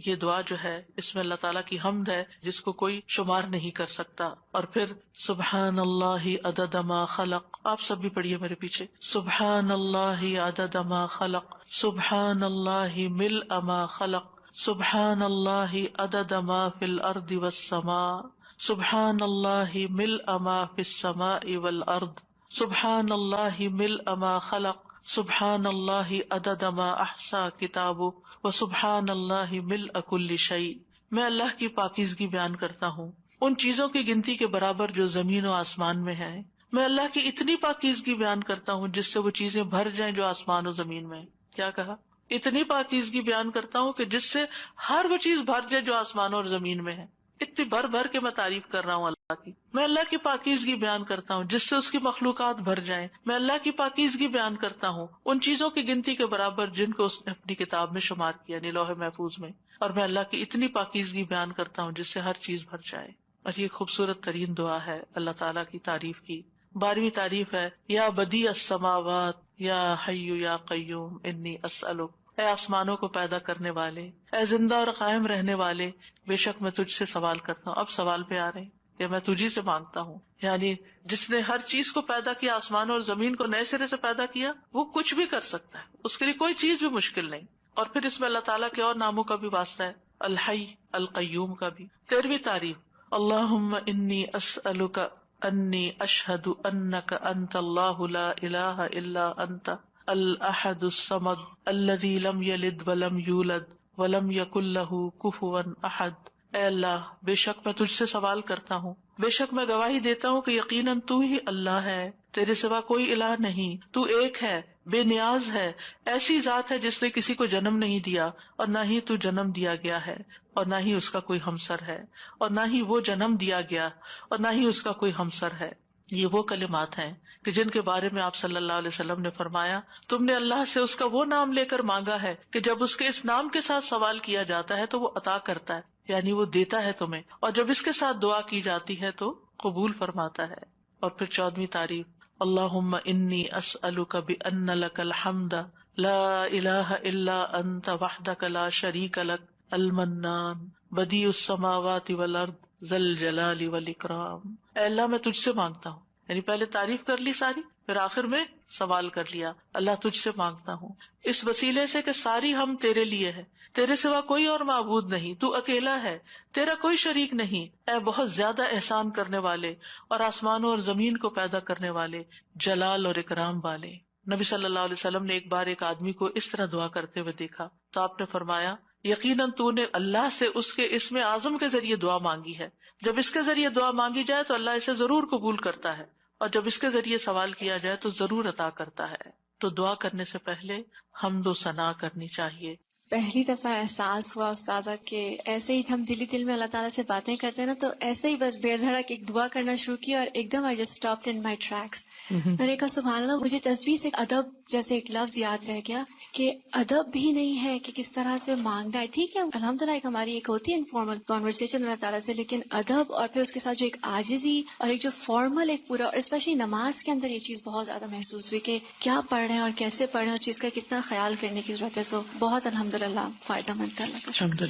یہ دعا جو ہے اس میں اللہ تعالیٰ کی حمد ہے جس کو کوئی شمار نہیں کر سکتا۔ اور پھر سبحان اللہ عدد ما خلق، آپ سب بھی پڑھیے میرے پیچھے، سبحان اللہ عدد ما خلق، سبحان اللہ ملء ما خلق، سبحان اللہ عدد ما فی الارض والسماء، سبحان اللہ ملء ما فی السماء والارض، سبحان اللہ ملء ما خلق، سبحان اللہ عدد ما احصا کتابہ، وسبحان اللہ ملء کل شیء۔ میں اللہ کی پاکیزگی بیان کرتا ہوں ان چیزوں کی گنتی کے برابر جو زمین و آسمان میں ہیں، میں اللہ کی اتنی پاکیزگی بیان کرتا ہوں جس سے وہ چیزیں بھر جائیں جو آسمان و زمین میں ہیں۔ کیا کہا؟ اتنی پاکیزگی بیان کرتا ہوں کہ جس سے ہر وہ چیز بھر جائے جو آسمان اور زمین میں ہے۔ اتنی بھر بھر کے میں تعریف کر رہا ہوں اللہ کی۔ میں اللہ کی پاکیزگی بیان کرتا ہوں جس سے اس کی مخلوقات بھر جائیں۔ میں اللہ کی پاکیزگی بیان کرتا ہوں ان چیزوں کی گنتی کے برابر جن کو اس نے اپنی کتاب میں شمار کیا، یعنی لوح محفوظ میں۔ اور میں اللہ کی اتنی پاکیزگی بیان کرتا ہوں جس سے ہر چیز بھر جائے۔ اور یہ خوبصورت ترین دعا ہے اللہ تعالیٰ کی تعریف کی۔ 12ویں تعریف ہے یا بدیع السماوات یا حی یا قیوم انی اسألک، اے آسمانوں کو پیدا کرنے والے، اے زندہ اور قائم رہنے والے، بے شک میں تجھ سے سوال کرتا ہوں۔ اب سوال پہ آ رہے ہیں کہ میں تجھی سے مانگتا ہوں، یعنی جس نے ہر چیز کو پیدا کیا، آسمان اور زمین کو نئے سرے سے پیدا کیا، وہ کچھ بھی کر سکتا ہے، اس کے لیے کوئی چیز بھی مشکل نہیں۔ اور پھر اس میں اللہ تعالیٰ کے اور ناموں کا بھی واسطہ ہے، الحی، القیوم کا بھی۔ 13ویں تعریف، اللہم انی اسألک انی اشہد انک انت اللہ لا الہ الا انت الاحد الصمد الذی لم یلد ولم یولد ولم یکن لہ کفوا احد۔ اے اللہ، بے شک میں تجھ سے سوال کرتا ہوں، بے شک میں گواہی دیتا ہوں کہ یقیناً تو ہی اللہ ہے، تیرے سوا کوئی الہ نہیں، تو ایک ہے، بے نیاز ہے، ایسی ذات ہے جس نے کسی کو جنم نہیں دیا اور نہ ہی تو جنم دیا گیا ہے، اور نہ ہی اس کا کوئی ہمسر ہے، اور نہ ہی وہ جنم دیا گیا اور نہ ہی اس کا کوئی ہمسر ہے۔ یہ وہ کلمات ہیں کہ جن کے بارے میں آپ صلی اللہ علیہ وسلم نے فرمایا، تم نے اللہ سے اس کا وہ نام لے کر مانگا ہے کہ جب اس کے اس نام کے ساتھ سوال کیا جاتا ہے تو وہ عطا کرتا ہے، یعنی وہ دیتا ہے تمہیں، اور جب اس کے ساتھ دعا کی جاتی ہے تو قبول فرماتا ہے۔ اور پھر 14ویں تعریف، اللہم انی اسألک بان لک الحمد لا الہ الا انت وحدک لا شریک لک المنان بدیع السماوات والارض ذی الجلال والاکرام۔ اے اللہ، میں تجھ سے مانگتا ہوں، یعنی پہلے تعریف کر لی ساری، پھر آخر میں سوال کر لیا، اللہ تجھ سے مانگتا ہوں اس وسیلے سے کہ ساری ہم تیرے لیے ہے، تیرے سوا کوئی اور معبود نہیں، تو اکیلا ہے، تیرا کوئی شریک نہیں، اے بہت زیادہ احسان کرنے والے اور آسمانوں اور زمین کو پیدا کرنے والے، جلال اور اکرام والے۔ نبی صلی اللہ علیہ وسلم نے ایک بار ایک آدمی کو اس طرح دعا کرتے ہوئے دیکھا تو آپ نے فرمایا، یقیناً تو نے اللہ سے اس کے اسم اعظم کے ذریعے دعا مانگی ہے، جب اس کے ذریعے دعا مانگی جائے تو اللہ اسے ضرور قبول کرتا ہے، اور جب اس کے ذریعے سوال کیا جائے تو ضرور عطا کرتا ہے۔ تو دعا کرنے سے پہلے حمد و ثنا کرنی چاہیے۔ پہلی دفعہ احساس ہوا استاذہ کہ ایسے ہی ہم دل میں اللہ تعالیٰ سے باتیں کرتے ہیں نا، تو ایسے ہی بس بے دھڑک ایک دعا کرنا شروع کی اور ایک دم I just stopped in my tracks. میں نے کہا سبحان اللہ، مجھے تسبیح سے ادب جیسے ایک لفظ یاد رہ گیا کہ ادب بھی نہیں ہے کہ کس طرح سے مانگنا ہے۔ ٹھیک ہے، الحمدللہ ایک ہماری ایک ہوتی ہے انفارمل کانورسیشن اللہ تعالیٰ سے، لیکن ادب اور پھر اس کے ساتھ جو ایک عاجزی اور ایک جو فارمل ایک پورا، اور اسپیشلی نماز کے اندر یہ چیز بہت زیادہ محسوس ہوئی کہ کیا پڑھ رہے ہیں اور کیسے پڑھ رہے ہیں، اس چیز کا کتنا خیال کرنے کی ضرورت ہے۔ تو بہت الحمدللہ فائدہ مند ہے اللہ کا شکر۔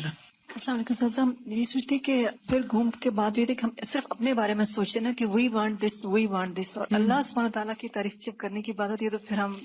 السلام علیکم سر، ہم یہ سوچتے کہ پھر گھوم کے بعد یہ تھے کہ ہم صرف اپنے بارے میں سوچتے نا کہ وی وانٹ دس، اور اللہ سبحانہ تعالیٰ کی تعریف جب کرنے کی بات ہوتی ہے تو پھر ہم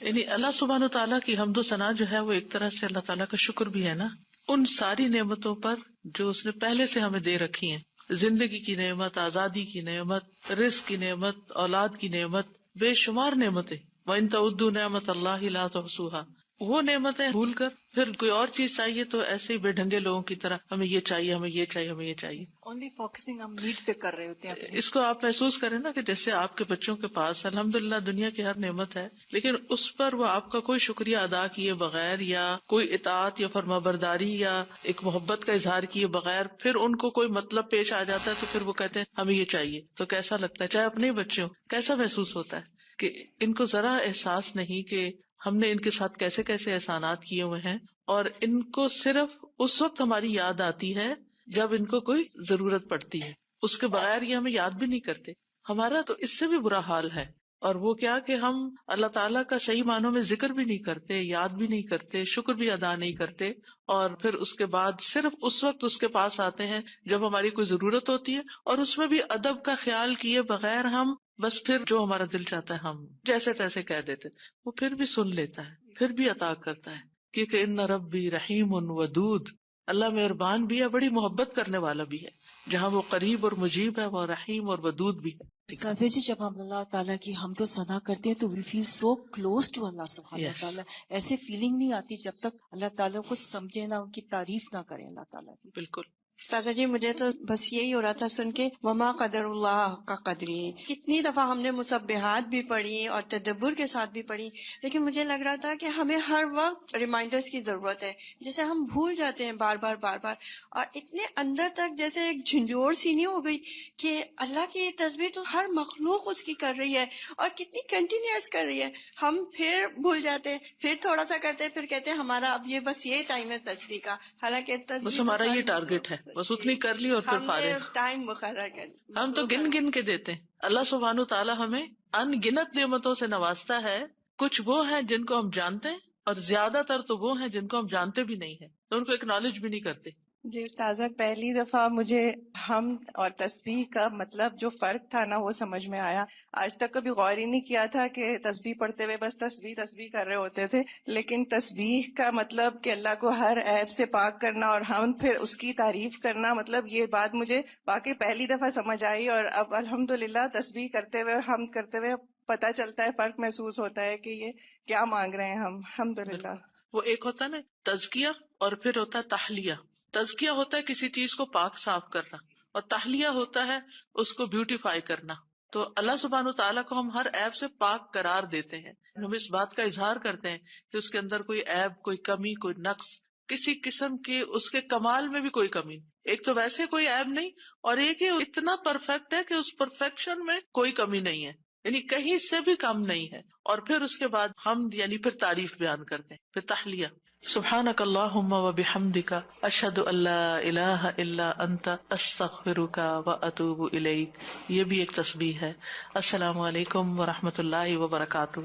یعنی اللہ سبحانہ تعالیٰ کی حمد و ثنا جو ہے وہ ایک طرح سے اللہ تعالیٰ کا شکر بھی ہے نا، ان ساری نعمتوں پر جو اس نے پہلے سے ہمیں دے رکھی ہیں، زندگی کی نعمت، آزادی کی نعمت، رزق کی نعمت، اولاد کی نعمت، بے شمار نعمتیں. وَإِن تَعُدُّوا نِعْمَتَ اللَّهِ لَا تُحْصُوهَا. وہ نعمتیں بھول کر پھر کوئی اور چیز چاہیے تو ایسے ہی بے ڈھنگے لوگوں کی طرح ہمیں یہ چاہیے، ہمیں یہ چاہیے، ہمیں یہ چاہیے. اونلی فوکسنگ ہم نیڈ پہ کر رہے ہوتے ہیں اپنی. اس کو آپ محسوس کریں نا کہ جیسے آپ کے بچوں کے پاس الحمدللہ دنیا کی ہر نعمت ہے، لیکن اس پر وہ آپ کا کوئی شکریہ ادا کیے بغیر یا کوئی اطاعت یا فرمانبرداری یا ایک محبت کا اظہار کیے بغیر پھر ان کو کوئی مطلب پیش آ جاتا ہے تو پھر وہ کہتے ہیں ہمیں یہ چاہیے. تو کیسا لگتا ہے؟ چاہے اپنے بچے ہوں، کیسا محسوس ہوتا ہے کہ ان کو ذرا احساس نہیں کہ ہم نے ان کے ساتھ کیسے کیسے احسانات کیے ہوئے ہیں، اور ان کو صرف اس وقت ہماری یاد آتی ہے جب ان کو کوئی ضرورت پڑتی ہے. اس کے بغیر یہ ہمیں یاد بھی نہیں کرتے. ہمارا تو اس سے بھی برا حال ہے. اور وہ کیا کہ ہم اللہ تعالیٰ کا صحیح معنوں میں ذکر بھی نہیں کرتے، یاد بھی نہیں کرتے، شکر بھی ادا نہیں کرتے، اور پھر اس کے بعد صرف اس وقت اس کے پاس آتے ہیں جب ہماری کوئی ضرورت ہوتی ہے، اور اس میں بھی ادب کا خیال کیے بغیر ہم بس پھر جو ہمارا دل چاہتا ہے ہم جیسے تیسے کہہ دیتے. وہ پھر بھی سن لیتا ہے، پھر بھی عطا کرتا ہے، کیونکہ ان ربی رحیم ودود. اللہ مہربان بھی ہے، بڑی محبت کرنے والا بھی ہے. جہاں وہ قریب اور مجیب ہے، وہ رحیم اور ودود بھی ہے. سادہ جی، جب ہم اللہ تعالیٰ کی حمد و ثنا کرتے ہیں تو وی فیل سو کلوز ٹو اللہ سبحانہ Yes. تعالیٰ. ایسے فیلنگ نہیں آتی جب تک اللہ تعالیٰ کو سمجھے نہ، ان کی تعریف نہ کریں اللہ تعالیٰ کی. بالکل. استاذہ جی مجھے تو بس یہی ہو رہا تھا سن کے، وما قدر اللہ کا قدری. کتنی دفعہ ہم نے مسبحات بھی پڑھی اور تدبر کے ساتھ بھی پڑھی، لیکن مجھے لگ رہا تھا کہ ہمیں ہر وقت ریمائنڈرز کی ضرورت ہے. جیسے ہم بھول جاتے ہیں بار بار بار بار، اور اتنے اندر تک جیسے ایک جھنجھوڑ سی نہیں ہو گئی کہ اللہ کی تسبیح تو ہر مخلوق اس کی کر رہی ہے اور کتنی کنٹینیوس کر رہی ہے. ہم پھر بھول جاتے ہیں، پھر تھوڑا سا کرتے ہیں، پھر کہتے ہیں ہمارا اب یہ بس یہ ٹائم ہے تسبیح کا، حالانکہ تسبیح بس تو ہمارا یہ ساری ٹارگیٹ ہے، مخلوق بس اتنی کر لی اور پھر ہم نے فارغ. ٹائم مقرر کر لیا. ہم تو گن گن کے دیتے ہیں. اللہ سبحانہ تعالیٰ ہمیں ان گنت نعمتوں سے نوازتا ہے. کچھ وہ ہیں جن کو ہم جانتے ہیں، اور زیادہ تر تو وہ ہیں جن کو ہم جانتے بھی نہیں ہیں، تو ان کو ایکنالج بھی نہیں کرتے. جی استاذہ، پہلی دفعہ مجھے حمد اور تسبیح کا مطلب جو فرق تھا نا وہ سمجھ میں آیا. آج تک کبھی غور ہی نہیں کیا تھا کہ تسبیح پڑھتے ہوئے بس تسبیح تسبیح کر رہے ہوتے تھے، لیکن تسبیح کا مطلب کہ اللہ کو ہر عیب سے پاک کرنا، اور حمد پھر اس کی تعریف کرنا. مطلب یہ بات مجھے واقعی پہلی دفعہ سمجھ آئی، اور اب الحمدللہ تسبیح کرتے ہوئے اور حمد کرتے ہوئے پتہ چلتا ہے، فرق محسوس ہوتا ہے کہ یہ کیا مانگ رہے ہیں ہم. الحمدللہ. وہ ایک ہوتا ہے نا تزکیہ، اور پھر ہوتا ہے تحلیہ. تزکیہ ہوتا ہے کسی چیز کو پاک صاف کرنا، اور تحلیہ ہوتا ہے اس کو بیوٹیفائی کرنا. تو اللہ سبحانہ تعالیٰ کو ہم ہر عیب سے پاک قرار دیتے ہیں. ہم اس بات کا اظہار کرتے ہیں کہ اس کے اندر کوئی عیب، کوئی کمی، کوئی نقص، کسی قسم کے اس کے کمال میں بھی کوئی کمی نہیں. ایک تو ویسے کوئی عیب نہیں، اور ایک ہی اتنا پرفیکٹ ہے کہ اس پرفیکشن میں کوئی کمی نہیں ہے، یعنی کہیں سے بھی کم نہیں ہے. اور پھر اس کے بعد ہم یعنی پھر تعریف بیان کرتے ہیں، پھر تحلیہ. سبحانک اللہم و بحمدک، اشہد ان لا الہ الا انت، استغفرک و اتوب الیک. یہ بھی ایک تسبیح ہے. السلام علیکم و رحمۃ اللہ وبرکاتہ.